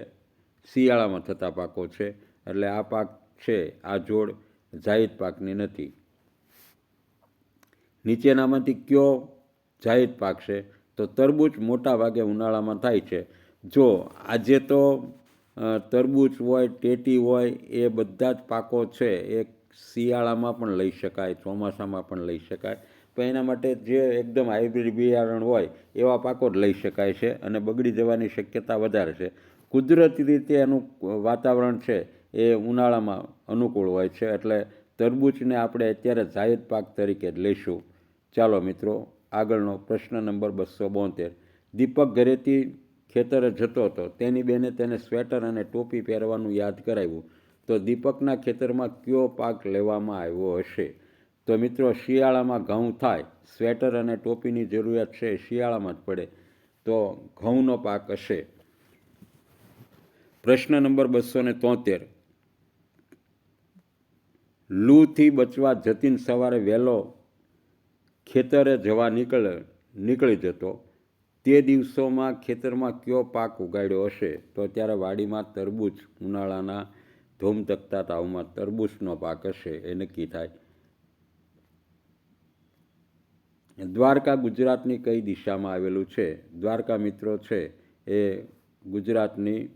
શિયાળામાં થતા પાકો છે. એટલે આ પાક છે, આ જોડ જાયદ પાકની નથી. નીચેનામાંથી કયો જાયદ પાક છે? તો તરબૂચ મોટા ભાગે ઉનાળામાં થાય છે. જો આજે તો તરબૂચ હોય, ટેટી હોય, એ બધા જ પાકો છે એ શિયાળામાં પણ લઈ શકાય, ચોમાસામાં પણ લઈ શકાય. પણ એના માટે જે એકદમ હાઇબ્રિડ બિયારણ હોય એવા પાકો જ લઈ શકાય છે, અને બગડી જવાની શક્યતા વધારે છે. કુદરતી રીતે એનું વાતાવરણ છે એ ઉનાળામાં અનુકૂળ હોય છે, એટલે તરબૂચને આપણે અત્યારે જાયદ પાક તરીકે જ લઈશું. ચાલો મિત્રો, આગળનો પ્રશ્ન નંબર 272. દીપક ઘરેથી ખેતરે જતો હતો, તેની બેને તેને સ્વેટર અને ટોપી પહેરવાનું યાદ કરાવ્યું. તો દીપકના ખેતરમાં કયો પાક લેવામાં આવ્યો હશે? તો મિત્રો શિયાળામાં ઘઉં થાય, સ્વેટર અને ટોપીની જરૂરિયાત છે શિયાળામાં જ પડે, તો ઘઉંનો પાક હશે. પ્રશ્ન નંબર 273. લૂથી બચવા જતીન સવારે વહેલો ખેતરે જવા નીકળી જતો. તે દિવસોમાં ખેતરમાં કયો પાક ઉગાડ્યો હશે? તો ત્યારે વાડીમાં તરબૂચ, ઉનાળાના ધોમધકતા તાવમાં તરબૂચનો પાક હશે એ નક્કી થાય. દ્વારકા ગુજરાતની કઈ દિશામાં આવેલું છે? દ્વારકા મિત્રો છે એ ગુજરાતની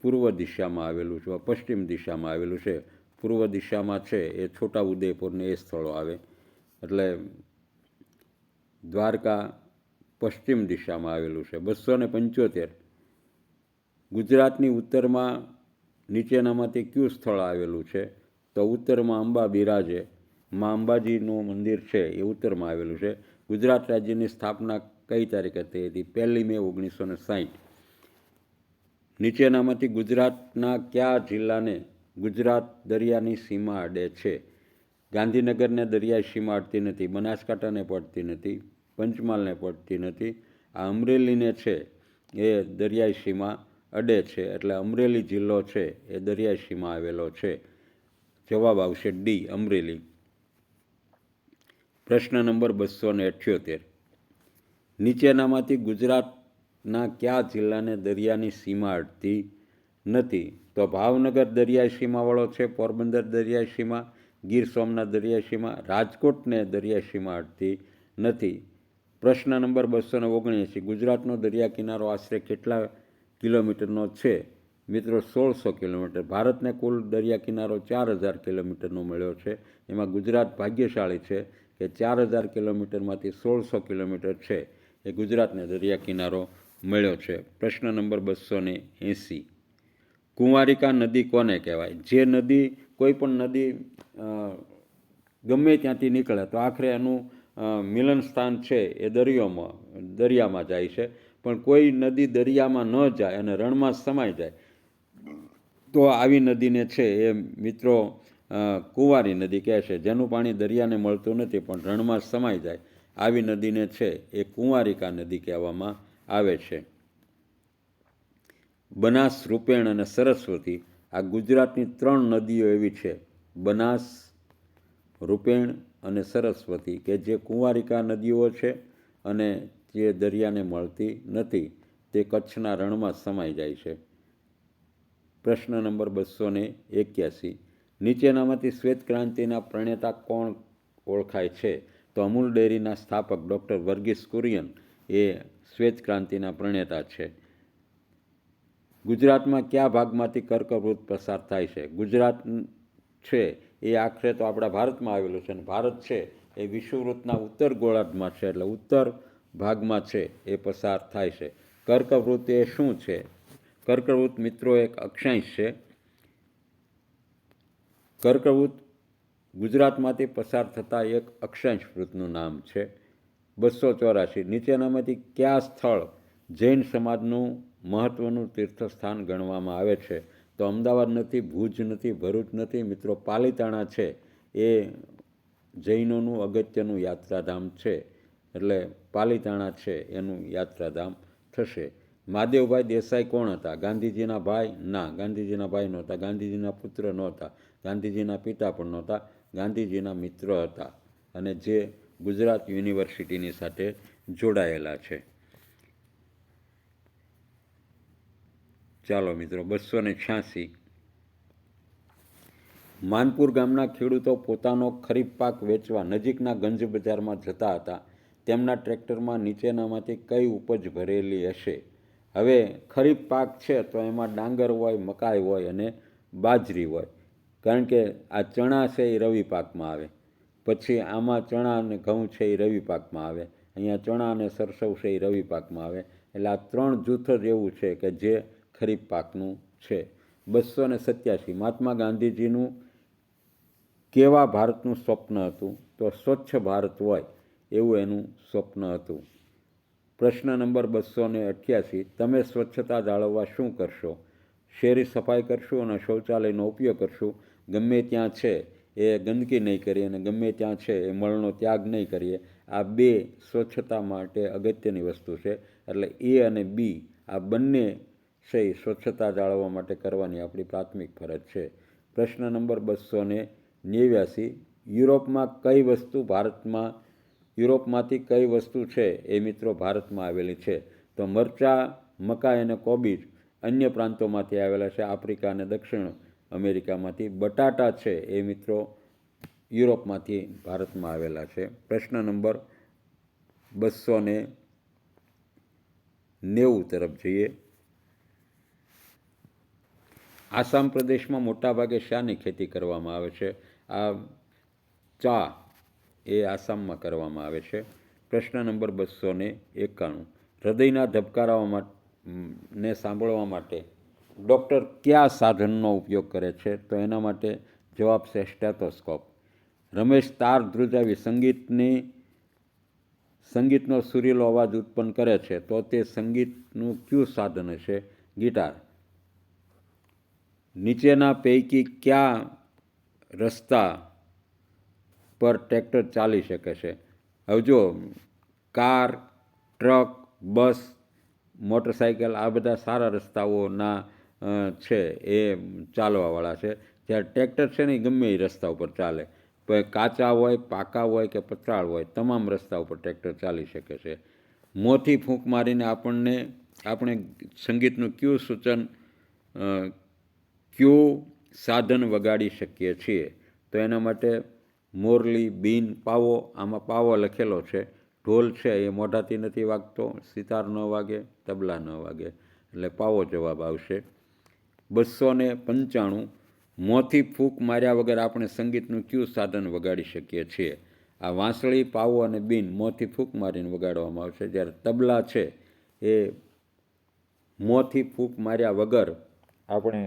પૂર્વ દિશામાં આવેલું છે, પશ્ચિમ દિશામાં આવેલું છે. પૂર્વ દિશામાં છે એ છોટા ઉદેપુરને એ સ્થળો આવે, એટલે દ્વારકા પશ્ચિમ દિશામાં આવેલું છે. 275. ગુજરાતની ઉત્તરમાં નીચેનામાંથી કયું સ્થળ આવેલું છે? તો ઉત્તરમાં અંબા બિરાજે, માં અંબાજીનું મંદિર છે એ ઉત્તરમાં આવેલું છે. ગુજરાત રાજ્યની સ્થાપના કઈ તારીખે થઈ હતી? 1 મે 1960. નીચેનામાંથી ગુજરાતના કયા જિલ્લાને ગુજરાત દરિયાની સીમા અડે છે? ગાંધીનગરને દરિયાઈ સીમા અડતી નથી, બનાસકાંઠાને પડતી નથી, પંચમહાલને પડતી નથી. આ અમરેલીને છે એ દરિયાઈ સીમા અડે છે, એટલે અમરેલી જિલ્લો છે એ દરિયાઈ સીમા આવેલો છે. જવાબ આવશે ડી, અમરેલી. પ્રશ્ન નંબર 278. નીચેનામાંથી ગુજરાતના કયા જિલ્લાને દરિયાની સીમા અડતી નથી? તો ભાવનગર દરિયાઈ સીમાવાળો છે, પોરબંદર દરિયાઈ સીમા, ગીર સોમનાથ દરિયાઈ સીમા, રાજકોટને દરિયાઈ સીમા અડતી નથી. પ્રશ્ન નંબર 279, ગુજરાતનો દરિયા કિનારો આશરે કેટલા કિલોમીટરનો છે? મિત્રો 1600 કિલોમીટર. ભારતને કુલ દરિયા કિનારો 4000 કિલોમીટરનો મળ્યો છે. એમાં ગુજરાત ભાગ્યશાળી છે કે 4000 કિલોમીટરમાંથી 1600 કિલોમીટર છે એ ગુજરાતને દરિયા કિનારો મળ્યો છે. પ્રશ્ન નંબર 280, કુંવારિકા નદી કોને કહેવાય? જે નદી, કોઈ પણ નદી ગમે ત્યાંથી નીકળે તો આખરે એનું મિલન સ્થાન છે એ દરિયામાં જાય છે. પણ કોઈ નદી દરિયામાં ન જાય અને રણમાં સમાઈ જાય તો આવી નદીને છે એ મિત્રો કુંવારી નદી કહે છે. જેનું પાણી દરિયાને મળતું નથી પણ રણમાં સમાઈ જાય આવી નદીને છે એ કુંવારિકા નદી કહેવામાં આવે છે. બનાસ, રૂપેણ અને સરસ્વતી આ ગુજરાતની 3 નદીઓ એવી છે, બનાસ, રૂપેણ અને સરસ્વતી, કે જે કુંવારિકા નદીઓ છે અને જે દરિયાને મળતી નથી, તે કચ્છના રણમાં સમાઈ જાય છે. પ્રશ્ન નંબર 281, નીચેનામાંથી શ્વેત ક્રાંતિના પ્રણેતા કોણ ઓળખાય છે? તો અમૂલ ડેરીના સ્થાપક ડૉક્ટર વર્ગીસ કુરિયન એ શ્વેત ક્રાંતિના પ્રણેતા છે. ગુજરાતમાં કયા ભાગમાંથી કર્કવૃત પસાર થાય છે? ગુજરાત છે એ આખરે તો આપણા ભારતમાં આવેલું છે અને ભારત છે એ વિષુવવૃત્તના ઉત્તર ગોળાર્ધમાં છે, એટલે ઉત્તર ભાગમાં છે એ પસાર થાય છે. કર્કવૃત એ શું છે? કર્કવૃત મિત્રો એક અક્ષાંશ છે. કર્કવૃત ગુજરાતમાંથી પસાર થતા એક અક્ષાંશ વૃત્તનું નામ છે. 284, નીચેનામાંથી કયા સ્થળ જૈન સમાજનું મહત્ત્વનું તીર્થસ્થાન ગણવામાં આવે છે? તો અમદાવાદ નથી, ભુજ નથી, ભરૂચ નથી, મિત્રો પાલીતાણા છે એ જૈનોનું અગત્યનું યાત્રાધામ છે, એટલે પાલીતાણા છે એનું યાત્રાધામ થશે. મહાદેવભાઈ દેસાઈ કોણ હતા? ગાંધીજીના ભાઈ? ના, ગાંધીજીના ભાઈ નહોતા, ગાંધીજીના પુત્ર નહોતા, ગાંધીજીના પિતા પણ નહોતા, ગાંધીજીના મિત્ર હતા અને જે ગુજરાત યુનિવર્સિટીની સાથે જોડાયેલા છે. ચાલો મિત્રો, 286, માનપુર ગામના ખેડૂતો પોતાનો ખરીફ પાક વેચવા નજીકના ગંજ બજારમાં જતા હતા. તેમના ટ્રેક્ટરમાં નીચેનામાંથી કઈ ઉપજ ભરેલી હશે? હવે ખરીફ પાક છે તો એમાં ડાંગર હોય, મકાઈ હોય અને બાજરી હોય, કારણ કે આ ચણા છે એ રવિ પાકમાં આવે. પછી આમાં ચણા અને ઘઉં છે એ રવિ પાકમાં આવે. અહીંયા ચણા અને સરસવ છે એ રવિ પાકમાં આવે. એટલે આ 3 જૂથ જ એવું છે કે જે ખરીફ પાકનું છે. 287, મહાત્મા ગાંધીજીનું કેવા ભારતનું સ્વપ્ન હતું? તો સ્વચ્છ ભારત હોય એવું એનું સ્વપ્ન હતું. પ્રશ્ન નંબર 288, તમે સ્વચ્છતા જાળવવા શું કરશો? શેરી સફાઈ કરશું અને શૌચાલયનો ઉપયોગ કરશું. ગમે ત્યાં છે એ ગંદકી નહીં કરીએ અને ગમે ત્યાં છે એ મળનો ત્યાગ નહીં કરીએ. આ 2 સ્વચ્છતા માટે અગત્યની વસ્તુ છે. એટલે એ અને બી આ બંને છે સ્વચ્છતા જાળવવા માટે કરવાની આપણી પ્રાથમિક ફરજ છે. પ્રશ્ન નંબર 289, યુરોપમાંથી કઈ વસ્તુ છે એ મિત્રો ભારતમાં આવેલી છે? તો મરચાં, મકાઈ અને કોબીજ અન્ય પ્રાંતોમાંથી આવેલા છે, આફ્રિકા અને દક્ષિણ અમેરિકામાંથી. બટાટા છે એ મિત્રો યુરોપમાંથી ભારતમાં આવેલા છે. પ્રશ્ન નંબર 290 તરફ જઈએ. આસામ પ્રદેશમાં મોટાભાગે શાની ખેતી કરવામાં આવે છે? આ ચા એ આસામમાં કરવામાં આવે છે. પ્રશ્ન નંબર 291, હૃદયના ધબકારાને સાંભળવા માટે ડૉક્ટર કયા સાધનનો ઉપયોગ કરે છે? તો એના માટે જવાબ છે સ્ટેથોસ્કોપ. રમેશ તાર ધ્રુજાવી સંગીતનો સુરીલો અવાજ ઉત્પન્ન કરે છે તો તે સંગીતનું કયું સાધન હશે? ગિટાર. નીચેના પૈકી કયા રસ્તા પર ટ્રેક્ટર ચાલી શકે છે? હવે જો, કાર, ટ્રક, બસ, મોટરસાઇકલ આ બધા સારા રસ્તાઓના છે એ ચાલવાવાળા છે. જ્યારે ટ્રેક્ટર છે ને એ ગમે એ રસ્તા ઉપર ચાલે, કાચા હોય, પાકા હોય કે પથરાળ હોય, તમામ રસ્તા ઉપર ટ્રેક્ટર ચાલી શકે છે. મોંથી ફૂંક મારીને આપણે સંગીતનું કયું સૂચન કયું સાધન વગાડી શકીએ છીએ? તો એના માટે મોરલી, બીન, પાવો, આમાં પાવો લખેલો છે. ઢોલ છે એ મોઢાથી નથી વાગતો, સિતાર ન વાગે, તબલા ન વાગે, એટલે પાવો જવાબ આવશે. 295 મોંથી ફૂંક માર્યા વગર આપણે સંગીતનું કયું સાધન વગાડી શકીએ છીએ? આ વાંસળી, પાવો અને બીન મોંથી ફૂંક મારીને વગાડવામાં આવશે, જ્યારે તબલા છે એ મોંથી ફૂંક માર્યા વગર આપણે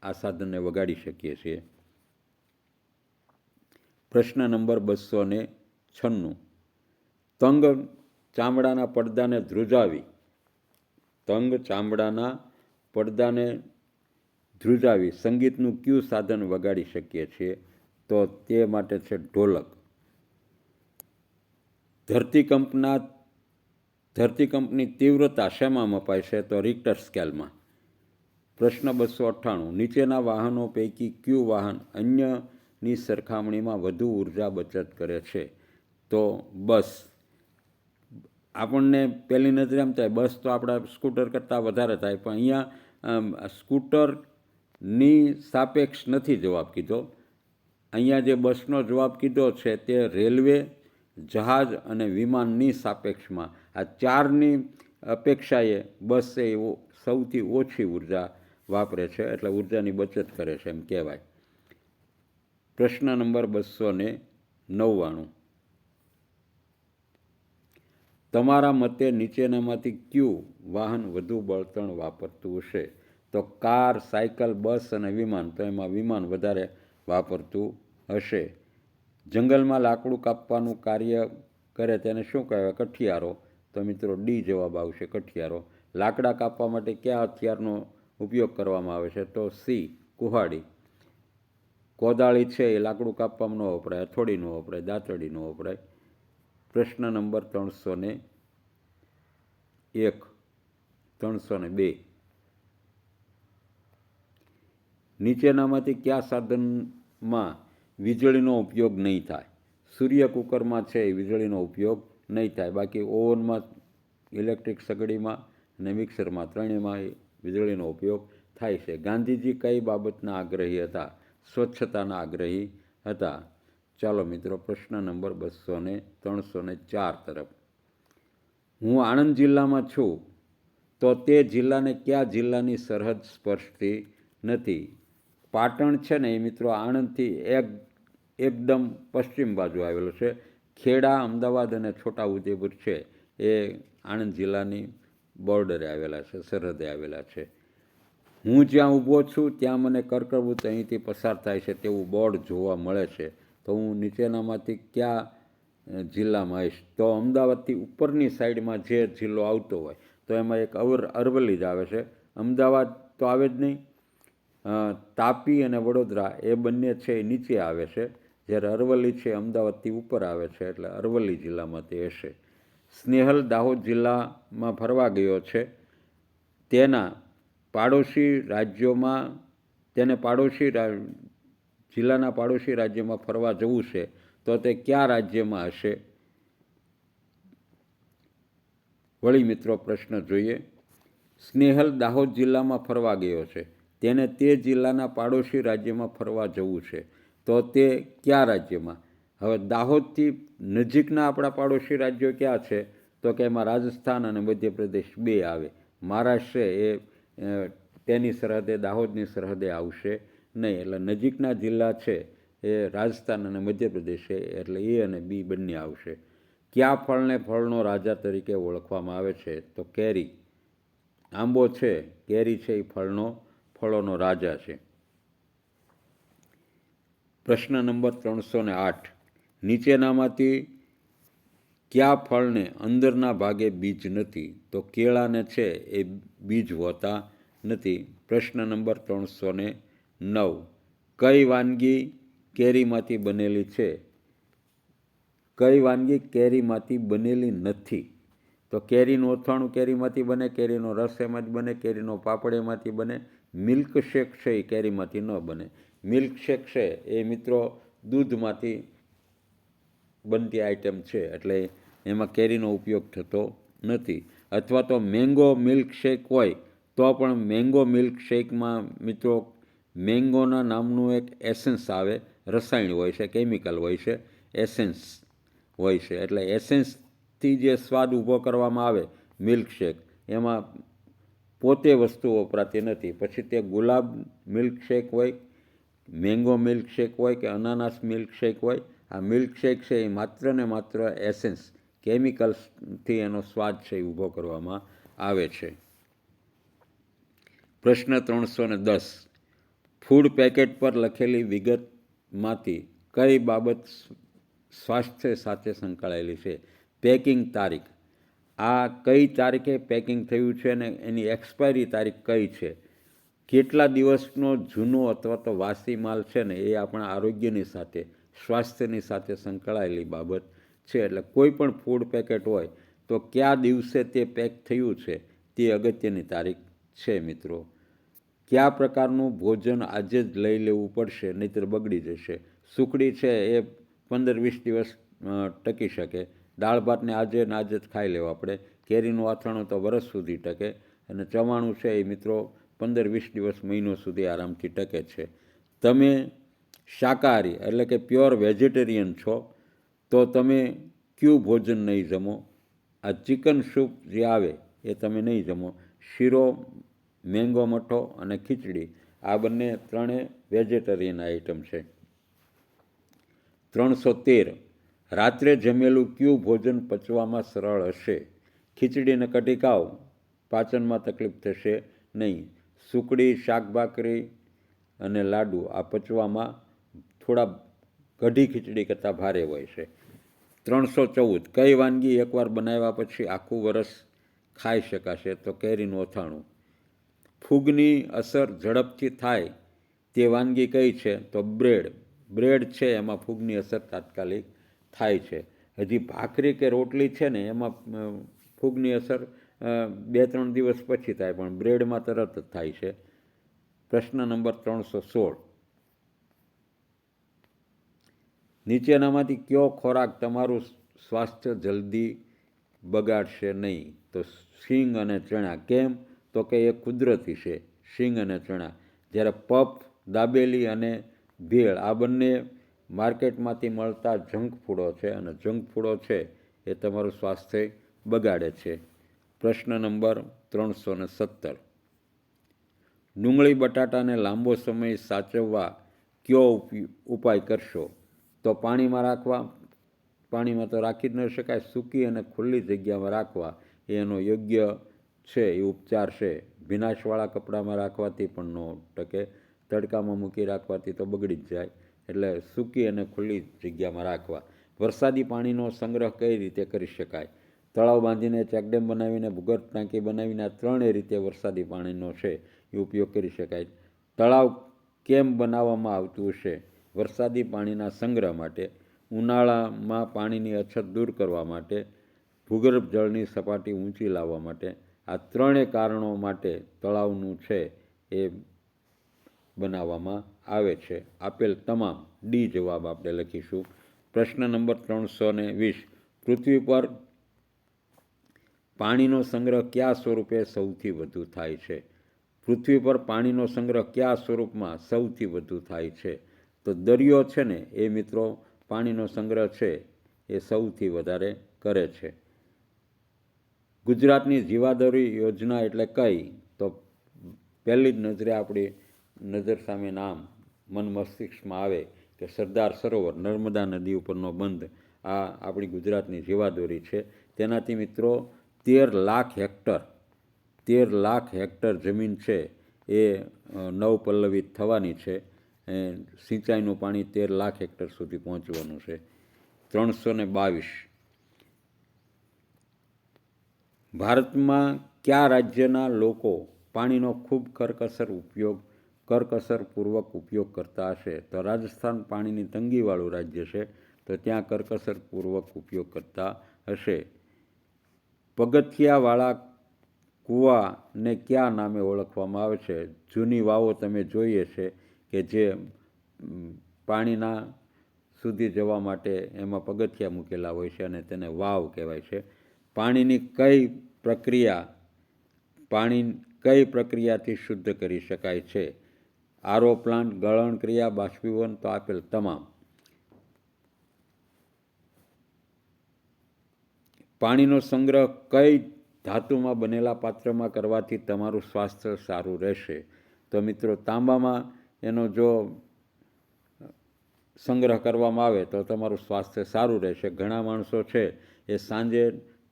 આ સાધનને વગાડી શકીએ છીએ. પ્રશ્ન નંબર 296 તંગ ચામડાના પડદાને ધ્રુજાવી સંગીતનું કયું સાધન વગાડી શકીએ છીએ? તો તે માટે છે ઢોલક. ધરતીકંપની તીવ્રતા શેમાં મપાય છે? તો રિક્ટર સ્કેલમાં. પ્રશ્ન 298 નીચેના વાહનો પૈકી કયું વાહન અન્યની સરખામણીમાં વધુ ઉર્જા બચત કરે છે? તો બસ. આપણને પહેલી નજરે એમ થાય બસ તો આપણા સ્કૂટર કરતાં વધારે થાય, પણ અહીંયા સ્કૂટરની સાપેક્ષ નથી જવાબ કીધો. અહીંયા જે બસનો જવાબ કીધો છે તે રેલવે, જહાજ અને વિમાનની સાપેક્ષમાં આ ચારની અપેક્ષાએ બસ એ સૌથી ઓછી ઉર્જા વાપરે છે, એટલે ઉર્જાની બચત કરે છે એમ કહેવાય. પ્રશ્ન નંબર 299 તમારા મતે નીચેનામાંથી કયું વાહન વધુ બળતણ વાપરતું હશે? તો કાર, સાયકલ, બસ અને વિમાન. તો એમાં વિમાન વધારે વાપરતું હશે. જંગલમાં લાકડું કાપવાનું કાર્ય કરે તેને શું કહેવાય? કઠિયારો. તો મિત્રો ડી જવાબ આવશે, કઠિયારો. લાકડા કાપવા માટે કયા હથિયારનો ઉપયોગ કરવામાં આવે છે? તો સી, કુહાડી. કોદાળી છે એ લાકડું કાપવામાં ન વપરાય, હથોડી ન વપરાય, દાંતરડી ન વપરાય. પ્રશ્ન નંબર 302 નીચેનામાંથી કયા સાધનમાં વીજળીનો ઉપયોગ નહીં થાય? સૂર્ય કુકરમાં છે એ વીજળીનો ઉપયોગ નહીં થાય, બાકી ઓવનમાં, ઇલેક્ટ્રિક સગડીમાં અને મિક્સરમાં ત્રણેયમાં વીજળીનો ઉપયોગ થાય છે. ગાંધીજી કઈ બાબતના આગ્રહી હતા? સ્વચ્છતાના આગ્રહી હતા. ચાલો મિત્રો પ્રશ્ન નંબર 304 તરફ. હું આણંદ જિલ્લામાં છું, તો તે જિલ્લાને કયા જિલ્લાની સરહદ સ્પર્શતી નથી? પાટણ છે ને એ મિત્રો આણંદથી એકદમ પશ્ચિમ બાજુ આવેલો છે. ખેડા, અમદાવાદ અને છોટાઉદેપુર છે એ આણંદ જિલ્લાની બોર્ડરે આવેલા છે, સરહદે આવેલા છે. હું જ્યાં ઊભો છું ત્યાં મને કર્કવૃત અહીંથી પસાર થાય છે તેવું બોર્ડ જોવા મળે છે. તો હું નીચેનામાંથી કયા જિલ્લામાં આવીશ? તો અમદાવાદથી ઉપરની સાઈડમાં જે જિલ્લો આવતો હોય તો એમાં એક અરવલ્લી જ આવે છે. અમદાવાદ તો આવે જ નહીં. તાપી અને વડોદરા એ બંને છે એ નીચે આવે છે, જ્યારે અરવલ્લી છે અમદાવાદથી ઉપર આવે છે, એટલે અરવલ્લી જિલ્લામાં તે હશે. સ્નેહલ દાહોદ જિલ્લામાં ફરવા ગયો છે. તેને જિલ્લાના પાડોશી રાજ્યમાં ફરવા જવું છે, તો તે કયા રાજ્યમાં હશે? વળી મિત્રો પ્રશ્ન જોઈએ. સ્નેહલ દાહોદ જિલ્લામાં ફરવા ગયો છે, તેને તે જિલ્લાના પાડોશી રાજ્યમાં ફરવા જવું છે, તો તે કયા રાજ્યમાં? હવે દાહોદથી નજીકના આપણા પાડોશી રાજ્યો ક્યાં છે? તો કે એમાં રાજસ્થાન અને મધ્યપ્રદેશ બે આવે. મહારાષ્ટ્ર એ તેની સરહદે, દાહોદની સરહદે આવશે નહીં. એટલે નજીકના જિલ્લા છે એ રાજસ્થાન અને મધ્યપ્રદેશ છે, એટલે એ અને બી બંને આવશે. કયા ફળને ફળનો રાજા તરીકે ઓળખવામાં આવે છે? તો કેરી. આંબો છે, કેરી છે એ ફળોનો રાજા છે. પ્રશ્ન નંબર 308 નીચેનામાંથી કયા ફળને અંદરના ભાગે બીજ નથી? તો કેળાને છે એ બીજ હોતા નથી. પ્રશ્ન નંબર 309 કઈ વાનગી કેરીમાંથી બનેલી છે? કઈ વાનગી કેરીમાંથી બનેલી નથી? તો કેરીનું અથાણું કેરીમાંથી બને, કેરીનો રસ એમાં જ બને, કેરીનો પાપડ એમાંથી બને. મિલ્કશેક છે એ કેરીમાંથી ન બને. મિલ્કશેક છે એ મિત્રો દૂધમાંથી બનતી આઈટમ છે, એટલે એમાં કેરીનો ઉપયોગ થતો નથી. અથવા તો મેંગો મિલ્કશેક હોય તો પણ મેંગો મિલ્કશેકમાં મિત્રો મેંગોના નામનું એક એસેન્સ આવે, રસાયણ હોય છે, કેમિકલ હોય છે, એસેન્સ હોય છે. એટલે એસેન્સથી જે સ્વાદ ઊભો કરવામાં આવે મિલ્કશેક, એમાં પોતે વસ્તુ વપરાતી નથી. પછી તે ગુલાબ મિલ્કશેક હોય, મેંગો મિલ્કશેક હોય કે અનાનસ મિલ્કશેક હોય, આ મિલ્કશેક છે એ માત્ર ને માત્ર એસેન્સ, કેમિકલ્સથી એનો સ્વાદ છે એ ઊભો કરવામાં આવે છે. પ્રશ્ન 310. ફૂડ પેકેટ પર લખેલી વિગતમાંથી કઈ બાબત સ્વાસ્થ્ય સાથે સંકળાયેલી છે? પેકિંગ તારીખ. આ કઈ તારીખે પેકિંગ થયું છે અને એની એક્સપાયરી તારીખ કઈ છે? કેટલા દિવસનો જૂનો અથવા તો વાસી માલ છે ને એ આપણા આરોગ્યની સાથે, સ્વાસ્થ્યની સાથે સંકળાયેલી બાબત છે. એટલે કોઈ પણ ફૂડ પેકેટ હોય તો કયા દિવસે તે પેક થયું છે તે અગત્યની તારીખ છે મિત્રો. કયા પ્રકારનું ભોજન આજે જ લઈ લેવું પડશે નહીંતર બગડી જશે? સુખડી છે એ 15-20 દિવસ ટકી શકે. દાળ ભાતને આજે ને આજે જ ખાઈ લેવા આપણે. કેરીનું અથાણું તો વરસ સુધી ટકે, અને ચવાણું છે એ મિત્રો 15-20 દિવસ, મહિનો સુધી આરામથી ટકે છે. તમે શાકાહારી એટલે કે પ્યોર વેજીટેરિયન છો તો તમે કયું ભોજન નહીં જમો? આ ચિકન સૂપ જે આવે એ તમે નહીં જમો. શીરો, મેંગો મઠો અને ખીચડી, આ બંને ત્રણે વેજીટેરિયન આઇટમ છે. 313. રાત્રે જમેલું કયું ભોજન પચવામાં સરળ હશે? ખીચડી અને કઢી ખાઓ, પાચનમાં તકલીફ થશે નહીં. સુકડી, શાકભાખરી અને લાડુ આ પચવામાં થોડા કઢી ખીચડી કરતાં ભારે હોય છે. 314. કઈ વાનગી એકવાર બનાવ્યા પછી આખું વરસ ખાઈ શકાશે? તો કેરીનું અથાણું. ફૂગની અસર ઝડપથી થાય તે વાનગી કઈ છે? તો બ્રેડ. બ્રેડ છે એમાં ફૂગની અસર તાત્કાલિક થાય છે. હજી ભાખરી કે રોટલી છે ને એમાં ફૂગની અસર 2-3 દિવસ પછી થાય, પણ બ્રેડમાં તરત જ થાય છે. પ્રશ્ન નંબર 316. નીચેનામાંથી કયો ખોરાક તમારું સ્વાસ્થ્ય જલ્દી બગાડશે નહીં? તો સિંગ અને ચણા. કેમ? તો કે એ કુદરતી છે, સિંગ અને ચણા. જ્યારે પફ, દાબેલી અને ભેળ આ બંને માર્કેટમાંથી મળતા જંક ફૂડો છે, અને જંક ફૂડો છે એ તમારું સ્વાસ્થ્ય બગાડે છે. પ્રશ્ન નંબર 317. ડુંગળી બટાટાને લાંબો સમય સાચવવા કયો ઉપાય કરશો? તો પાણીમાં રાખવા. પાણીમાં તો રાખી જ ન શકાય. સૂકી અને ખુલ્લી જગ્યામાં રાખવા એ એનો યોગ્ય છે એ ઉપચાર છે. ભીનાશવાળા કપડામાં રાખવાથી પણ ન ટકે, તડકામાં મૂકી રાખવાથી તો બગડી જ જાય. એટલે સૂકી અને ખુલ્લી જગ્યામાં રાખવા. વરસાદી પાણીનો સંગ્રહ કઈ રીતે કરી શકાય? તળાવ બાંધીને, ચેકડેમ બનાવીને, ભૂગર્ભ ટાંકી બનાવીને, આ ત્રણેય રીતે વરસાદી પાણીનો છે એ ઉપયોગ કરી શકાય. તળાવ કેમ બનાવવામાં આવતું હશે? વરસાદી પાણીના સંગ્રહ માટે, ઉનાળામાં પાણીની અછત દૂર કરવા માટે, ભૂગર્ભ જળની સપાટી ઊંચી લાવવા માટે. આ ત્રણેય કારણો માટે તળાવનું છે એ બનાવવામાં આવે છે. આપેલ તમામ ડી જવાબ આપણે લખીશું. પ્રશ્ન નંબર 320. પૃથ્વી પર પાણીનો સંગ્રહ કયા સ્વરૂપે સૌથી વધુ થાય છે? પૃથ્વી પર પાણીનો સંગ્રહ કયા સ્વરૂપમાં સૌથી વધુ થાય છે? તો દરિયો છે ને એ મિત્રો પાણીનો સંગ્રહ છે એ સૌથી વધારે કરે છે. ગુજરાતની જીવાદોરી યોજના એટલે કઈ? તો પહેલી જ નજરે આપણી નજર સામે નામ મન મસ્તિષ્કમાં આવે કે સરદાર સરોવર, નર્મદા નદી ઉપરનો બંધ, આ આપણી ગુજરાતની જીવાદોરી છે. તેનાથી મિત્રો 13 લાખ હેક્ટર જમીન છે એ નવપલ્લવિત થવાની છે. સિંચાઈનું પાણી 13 લાખ હેક્ટર સુધી પહોંચવાનું છે. 322. ભારતમાં કયા રાજ્યના લોકો પાણીનો ખૂબ કરકસરપૂર્વક ઉપયોગ કરતા હશે? તો રાજસ્થાન પાણીની તંગીવાળું રાજ્ય છે, તો ત્યાં કરકસરપૂર્વક ઉપયોગ કરતા હશે. પગથિયાવાળા કૂવાને કયા નામે ઓળખવામાં આવે છે? જૂની વાવો તમે જોઈએ છે કે જે પાણીના સુધી જવા માટે એમાં પગથિયા મૂકેલા હોય છે અને તેને વાવ કહેવાય છે. પાણી કઈ પ્રક્રિયાથી શુદ્ધ કરી શકાય છે? આરો પ્લાન્ટ, ગળણ ક્રિયા, બાષ્પીભવન, તો આપેલ તમામ. પાણીનો સંગ્રહ કઈ ધાતુમાં બનેલા પાત્રમાં કરવાથી તમારું સ્વાસ્થ્ય સારું રહેશે? તો મિત્રો, તાંબામાં એનો જો સંગ્રહ કરવામાં આવે તો તમારું સ્વાસ્થ્ય સારું રહેશે. ઘણા માણસો છે એ સાંજે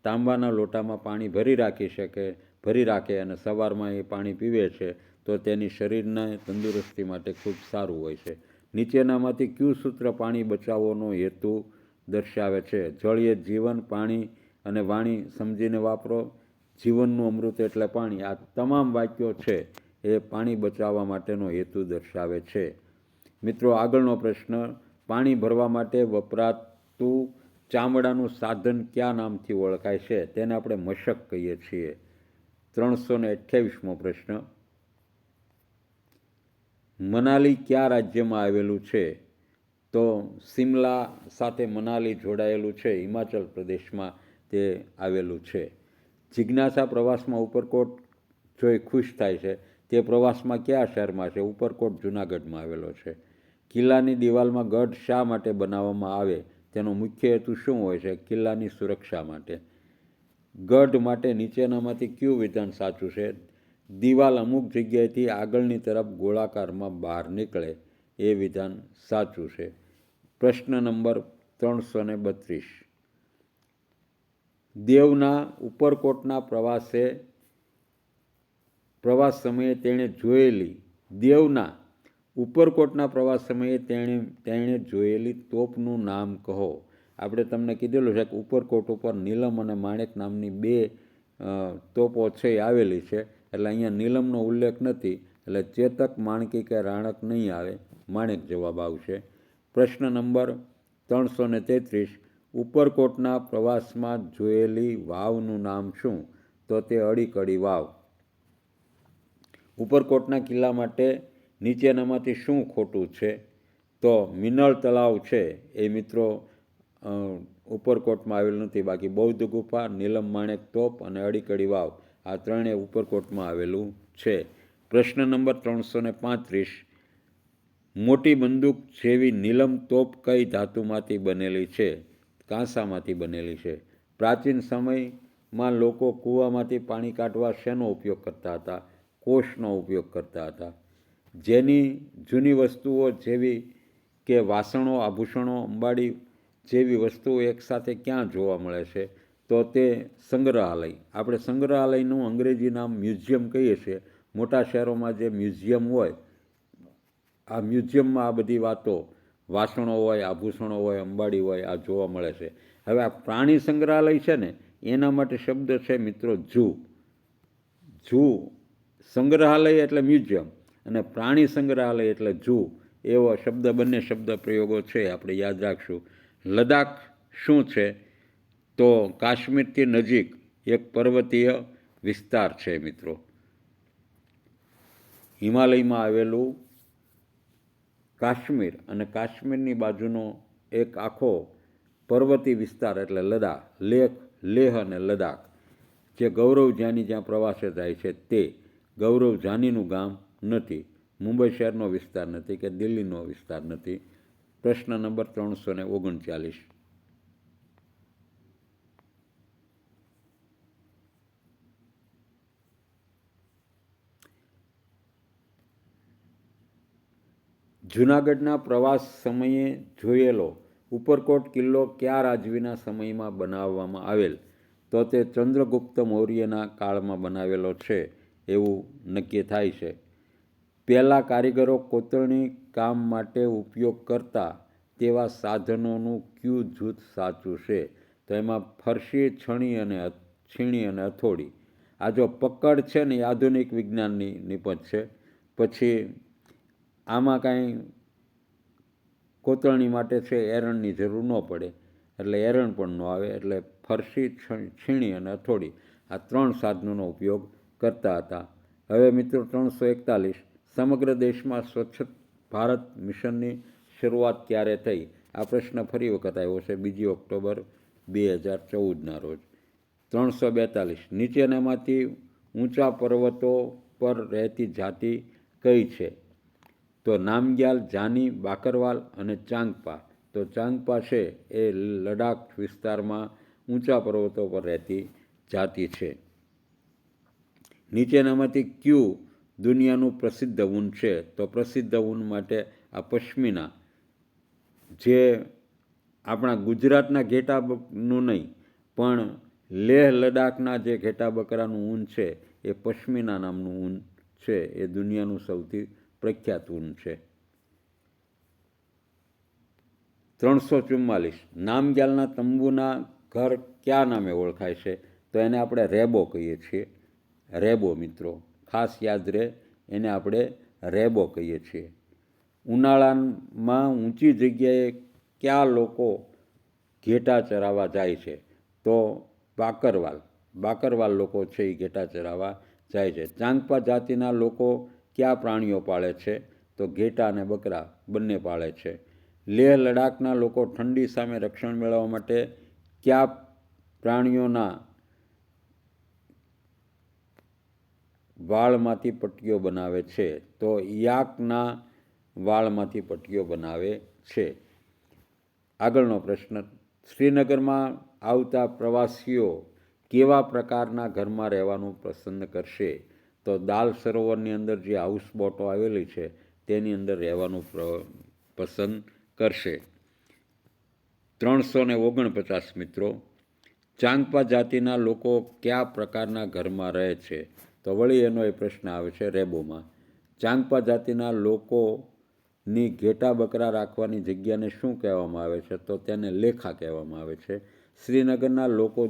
તાંબાના લોટામાં પાણી ભરી રાખે અને સવારમાં એ પાણી પીવે છે, તો તેની શરીરના તંદુરસ્તી માટે ખૂબ સારું હોય છે. નીચેનામાંથી કયું સૂત્ર પાણી બચાવવાનો હેતુ દર્શાવે છે? જળ એ જીવન, પાણી અને વાણી સમજીને વાપરો, જીવનનું અમૃત એટલે પાણી. આ તમામ વાક્યો છે એ પાણી બચાવવા માટેનો હેતુ દર્શાવે છે. મિત્રો, આગળનો પ્રશ્ન, પાણી ભરવા માટે વપરાતું ચામડાનું સાધન કયા નામથી ઓળખાય છે? તેને આપણે મશક કહીએ છીએ. 328મો પ્રશ્ન, મનાલી કયા રાજ્યમાં આવેલું છે? તો શિમલા સાથે મનાલી જોડાયેલું છે, હિમાચલ પ્રદેશમાં તે આવેલું છે. જિજ્ઞાસા પ્રવાસમાં ઉપરકોટ જોઈ ખુશ થાય છે, તે પ્રવાસમાં કયા શહેરમાં છે? ઉપરકોટ જૂનાગઢમાં આવેલો છે. કિલ્લાની દિવાલમાં ગઢ શા માટે બનાવવામાં આવે? તેનો મુખ્ય હેતુ શું હોય છે? કિલ્લાની સુરક્ષા માટે. ગઢ માટે નીચેનામાંથી કયું વિધાન સાચું છે? દિવાલ અમુક જગ્યાએથી આગળની તરફ ગોળાકારમાં બહાર નીકળે, એ વિધાન સાચું છે. પ્રશ્ન નંબર 332, દેવના ઉપરકોટના પ્રવાસ સમયે તેણે જોયેલી તોપનું નામ કહો. આપણે તમને કીધેલું છે કે ઉપરકોટ ઉપર નીલમ અને માણેક નામની 2 તોપો છે એ આવેલી છે, એટલે અહીંયા નીલમનો ઉલ્લેખ નથી, એટલે ચેતક, માણકી કે રાણક નહીં આવે, માણેક જવાબ આવશે. પ્રશ્ન નંબર 333, ઉપરકોટના પ્રવાસમાં જોયેલી વાવનું નામ શું? તો તે અડીકડી વાવ. ઉપરકોટના કિલ્લા માટે નીચેનામાંથી શું ખોટું છે? તો મિનળ તળાવ છે એ મિત્રો ઉપરકોટમાં આવેલું નથી, બાકી બૌદ્ધ ગુફા, નીલમ માણેક તોપ અને અડીકડી વાવ આ ત્રણેય ઉપરકોટમાં આવેલું છે. પ્રશ્ન નંબર 335, મોટી બંદૂક જેવી નીલમ તોપ કઈ ધાતુમાંથી બનેલી છે? કાંસામાંથી બનેલી છે. પ્રાચીન સમયમાં લોકો કૂવામાંથી પાણી કાઢવા શેનો ઉપયોગ કરતા હતા? કોસનો ઉપયોગ કરતા હતા. જેની જૂની વસ્તુઓ જેવી કે વાસણો, આભૂષણો, અંબાડી જેવી વસ્તુઓ એકસાથે ક્યાં જોવા મળે છે? તો તે સંગ્રહાલય. આપણે સંગ્રહાલયનું અંગ્રેજી નામ મ્યુઝિયમ કહીએ છીએ. મોટા શહેરોમાં જે મ્યુઝિયમ હોય, આ મ્યુઝિયમમાં આ બધી વાતો, વાસણો હોય, આભૂષણો હોય, અંબાડી હોય, આ જોવા મળે છે. હવે આ પ્રાણી સંગ્રહાલય છે ને, એના માટે શબ્દ છે મિત્રો ઝૂ. સંગ્રહાલય એટલે મ્યુઝિયમ અને પ્રાણી સંગ્રહાલય એટલે ઝૂ, એવો બંને શબ્દ પ્રયોગો છે, આપણે યાદ રાખશું. લદ્દાખ શું છે? તો કાશ્મીરથી નજીક એક પર્વતીય વિસ્તાર છે મિત્રો. હિમાલયમાં આવેલું કાશ્મીર અને કાશ્મીરની બાજુનો એક આખો પર્વતીય વિસ્તાર એટલે લેહ અને લદ્દાખ, જે ગૌરવ જાની જ્યાં પ્રવાસે જાય છે તે. ગૌરવ જાનીનું ગામ નથી, મુંબઈ શહેરનો વિસ્તાર નથી કે દિલ્હીનો વિસ્તાર નથી. પ્રશ્ન નંબર 339, જૂનાગઢના પ્રવાસ સમયે જોયેલો ઉપરકોટ કિલ્લો કયા રાજવીના સમયમાં બનાવવામાં આવેલ? તો તે ચંદ્રગુપ્ત મૌર્યના કાળમાં બનાવેલો છે એવું નક્કી થાય છે. પહેલાં કારીગરો કોતરણી કામ માટે ઉપયોગ કરતા તેવા સાધનોનું કયું જૂથ સાચું છે? તો એમાં ફરસી, છીણી અને હથોડી. આ જો પકડ છે ને એ આધુનિક વિજ્ઞાનની નિપજ છે. પછી આમાં કાંઈ કોતરણી માટે છે એરણની જરૂર ન પડે, એટલે એરણ પણ ન આવે, એટલે ફરસી, છીણી અને હથોડી આ 3 સાધનોનો ઉપયોગ કરતા હતા. હવે મિત્રો 341, સમગ્ર દેશમાં સ્વચ્છ ભારત મિશનની શરૂઆત ક્યારે થઈ? આ પ્રશ્ન ફરી વખત આવ્યો છે 2 ઓક્ટોબર 2014ના રોજ. 342 નીચેનામાંથી ઊંચા પર્વતો પર રહેતી જાતિ કઈ છે? તો નામગ્યાલ, જાની, બાકરવાલ અને ચાંગપા. તો ચાંગપા છે એ લડાખ વિસ્તારમાં ઊંચા પર્વતો પર રહેતી જાતિ છે. નીચેનામાંથી ક્યુ દુનિયાનું પ્રસિદ્ધ ઊન છે? તો પ્રસિદ્ધ ઊન માટે આ પશ્મિના, જે આપણા ગુજરાતના ઘેટાનું નહીં પણ લેહ લડાખના જે ઘેટા બકરાનું ઊન છે એ પશ્મિના નામનું ઊન છે. એ દુનિયાનું સૌથી પ્રખ્યાત ઊન છે. 344 નામગ્યાલના તંબુના ઘર કયા નામે ઓળખાય છે? તો એને આપણે રેબો કહીએ છીએ. રેબો મિત્રો ખાસ યાદ રહે, એને આપણે રેબો કહીએ છીએ. ઉનાળામાં ઊંચી જગ્યાએ કયા લોકો ઘેટા ચરાવવા જાય છે? તો બાકરવાલ લોકો છે એ ઘેટા ચરાવવા જાય છે. ચાંગપા જાતિના લોકો કયા પ્રાણીઓ પાળે છે? તો ઘેટા અને બકરા બંને પાળે છે. લેહ લડાખના લોકો ઠંડી સામે રક્ષણ મેળવવા માટે કયા પ્રાણીઓના વાળમાંથી પટ્ટીઓ બનાવે છે? તો યાકના વાળમાંથી પટ્ટીઓ બનાવે છે. આગળનો પ્રશ્ન, શ્રીનગરમાં આવતા પ્રવાસીઓ કેવા પ્રકારના ઘરમાં રહેવાનું પસંદ કરશે? તો દાલ સરોવરની અંદર જે હાઉસ બોટો આવેલી છે તેની અંદર રહેવાનું પસંદ કરશે. 349 મિત્રો, ચાંગપા જાતિના લોકો કયા પ્રકારના ઘરમાં રહે છે? તો વળી એનો એ પ્રશ્ન આવે છે રેબોમાં. ચાંગપા જાતિના લોકોની ઘેટા બકરા રાખવાની જગ્યાને શું કહેવામાં આવે છે? તો તેને લેખા કહેવામાં આવે છે. શ્રીનગરના લોકો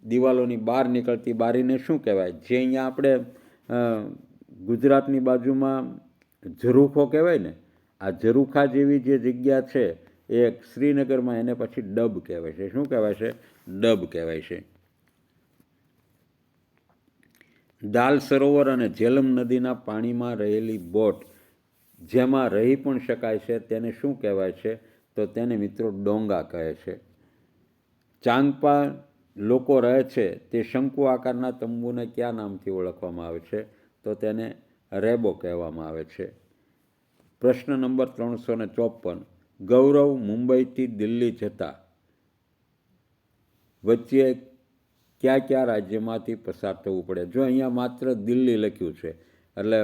દિવાલોની બહાર નીકળતી બારીને શું કહેવાય? જે અહીંયા આપણે ગુજરાતની બાજુમાં ઝરૂખો કહેવાય ને, આ ઝરૂખા જેવી જે જગ્યા છે એ શ્રીનગરમાં એને પછી ડબ કહેવાય છે. શું કહેવાય છે? ડબ કહેવાય છે. દાલ સરોવર અને ઝેલમ નદીના પાણીમાં રહેલી બોટ જેમાં રહી પણ શકાય છે તેને શું કહેવાય છે? તો તેને મિત્રો ડોંગા કહે છે. ચાંગપા લોકો રહે છે તે શંકુ આકારના તંબુને કયા નામથી ઓળખવામાં આવે છે? તો તેને રેબો કહેવામાં આવે છે. પ્રશ્ન નંબર 354, ગૌરવ મુંબઈથી દિલ્હી જતા વચ્ચે કયા રાજ્યમાંથી પસાર થવું પડે? જો અહીંયા માત્ર દિલ્હી લખ્યું છે એટલે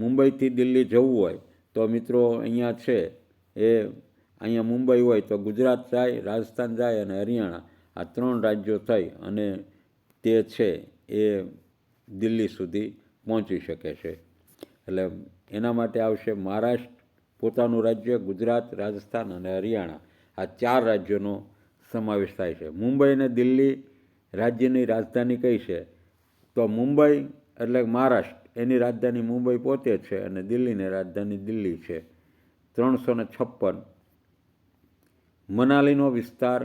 મુંબઈથી દિલ્હી જવું હોય તો મિત્રો અહીંયા છે એ અહીંયા મુંબઈ હોય તો ગુજરાત જાય, રાજસ્થાન જાય અને હરિયાણા, આ 3 રાજ્યો થઈ અને તે છે એ દિલ્હી સુધી પહોંચી શકે છે. એટલે એના માટે આવશે મહારાષ્ટ્ર પોતાનું રાજ્ય, ગુજરાત, રાજસ્થાન અને હરિયાણા, આ 4 રાજ્યોનો સમાવેશ થાય છે. મુંબઈ અને દિલ્હી રાજ્યની રાજધાની કઈ છે? તો મુંબઈ એટલે મહારાષ્ટ્ર, એની રાજધાની મુંબઈ પોતે છે અને દિલ્હીની રાજધાની દિલ્હી છે. 356, મનાલીનો વિસ્તાર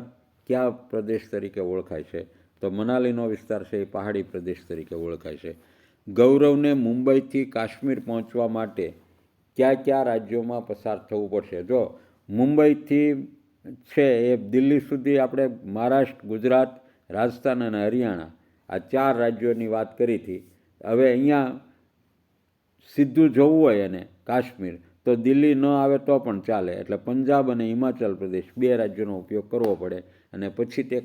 કયા પ્રદેશ તરીકે ઓળખાય છે? તો મનાલીનો વિસ્તાર છે એ પહાડી પ્રદેશ તરીકે ઓળખાય છે. ગૌરવને મુંબઈથી કાશ્મીર પહોંચવા માટે કયા રાજ્યોમાં પસાર થવું પડશે? જો મુંબઈથી છે એ દિલ્હી સુધી આપણે મહારાષ્ટ્ર, ગુજરાત, રાજસ્થાન અને હરિયાણા, આ 4 રાજ્યોની વાત કરી હતી. હવે અહીંયા સીધું જવું હોય એને કાશ્મીર તો દિલ્હી ન આવે તો પણ ચાલે, એટલે પંજાબ અને હિમાચલ પ્રદેશ 2 રાજ્યોનો ઉપયોગ કરવો પડે અને પછી તે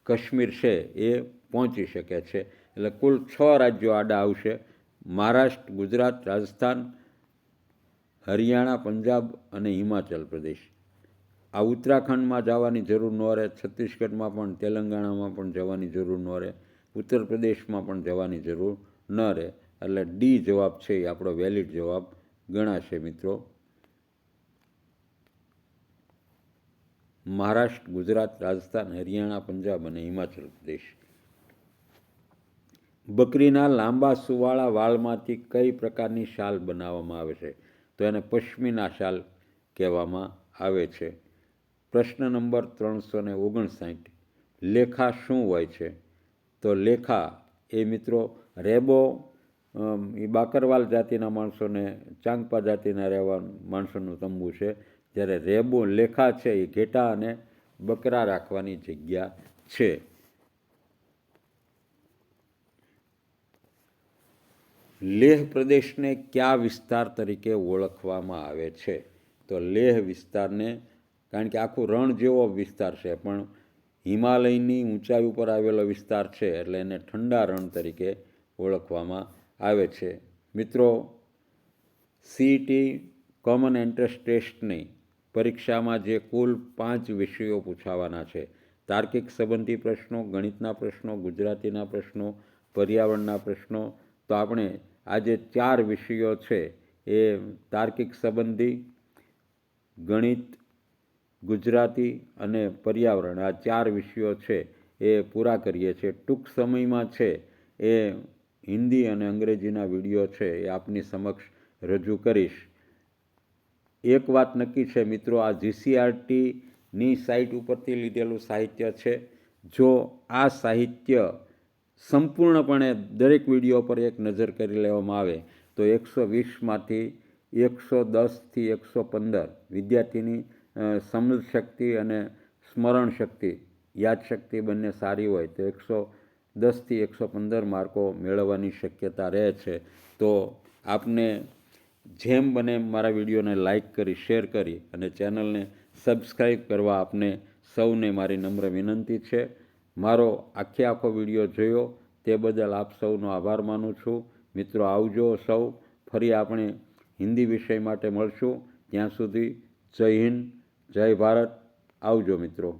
કાશ્મીર છે એ પહોંચી શકે છે. એટલે કુલ 6 રાજ્યો આડા આવશે: મહારાષ્ટ્ર, ગુજરાત, રાજસ્થાન, હરિયાણા, પંજાબ અને હિમાચલ પ્રદેશ. આ ઉત્તરાખંડમાં જવાની જરૂર ન રહે, છત્તીસગઢમાં પણ, તેલંગાણામાં પણ જવાની જરૂર ન રહે, ઉત્તર પ્રદેશમાં પણ જવાની જરૂર ન રહે. એટલે ડી જવાબ છે એ આપણો વેલિડ જવાબ ગણાશે મિત્રો. મહારાષ્ટ્ર, ગુજરાત, રાજસ્થાન, હરિયાણા, પંજાબ અને હિમાચલ પ્રદેશ. બકરીના લાંબા સુવાળા વાળમાંથી કઈ પ્રકારની શાલ બનાવવામાં આવે છે? તો એને પશ્મિના શાલ કહેવામાં આવે છે. પ્રશ્ન નંબર 359, લેખા શું હોય છે? તો લેખા એ મિત્રો રેબો એ બાકરવાલ જાતિના માણસોને, ચાંગપા જાતિના રહેવા માણસોનું તંબુ છે, જ્યારે લેખા છે એ ઘેટા અને બકરા રાખવાની જગ્યા છે. લેહ પ્રદેશને કયા વિસ્તાર તરીકે ઓળખવામાં આવે છે? તો લેહ વિસ્તારને, કારણ કે આખું રણ જેવો વિસ્તાર છે, પણ હિમાલયની ઊંચાઈ ઉપર આવેલો વિસ્તાર છે, એટલે એને ઠંડા રણ તરીકે ઓળખવામાં આવે છે. મિત્રો, સીઈટી કોમન એન્ટ્રન્સ ટેસ્ટની પરીક્ષામાં જે કુલ 5 વિષયો પૂછાવાના છે, તાર્કિક સંબંધી પ્રશ્નો, ગણિતના પ્રશ્નો, ગુજરાતીના પ્રશ્નો, પર્યાવરણના પ્રશ્નો, તો આપણે આ જે 4 વિષયો છે એ તાર્કિક સંબંધી, ગણિત, ગુજરાતી અને પર્યાવરણ, આ 4 વિષયો છે એ પૂરા કરીએ છીએ. ટૂંક સમયમાં છે એ હિન્દી અને અંગ્રેજીના વિડીયો છે એ આપની સમક્ષ રજૂ કરીશ. એક વાત નક્કી છે મિત્રો, આ જીસીઆરટીની સાઇટ ઉપરથી લીધેલું સાહિત્ય છે. જો આ સાહિત્ય સંપૂર્ણપણે દરેક વિડીયો પર એક નજર કરી લેવામાં આવે તો 120માંથી 110થી 115 વિદ્યાર્થીની સમજશક્તિ અને સ્મરણ શક્તિ, યાદશક્તિ બંને સારી હોય તો 110થી 115 માર્કો મેળવવાની શક્યતા રહે છે. તો આપને જેમ બને મારા વિડીયોને લાઈક કરી, શેર કરી અને ચેનલને સબસ્ક્રાઈબ કરવા આપને સૌને મારી નમ્ર વિનંતી છે. મારો આખો વિડીયો જોયો તે બદલ આપ સૌનો આભાર માનું છું. મિત્રો, આવજો સૌ. ફરી આપણે હિન્દી વિષય માટે મળશું. ત્યાં સુધી જય હિન્દ, જય ભારત. આવજો મિત્રો.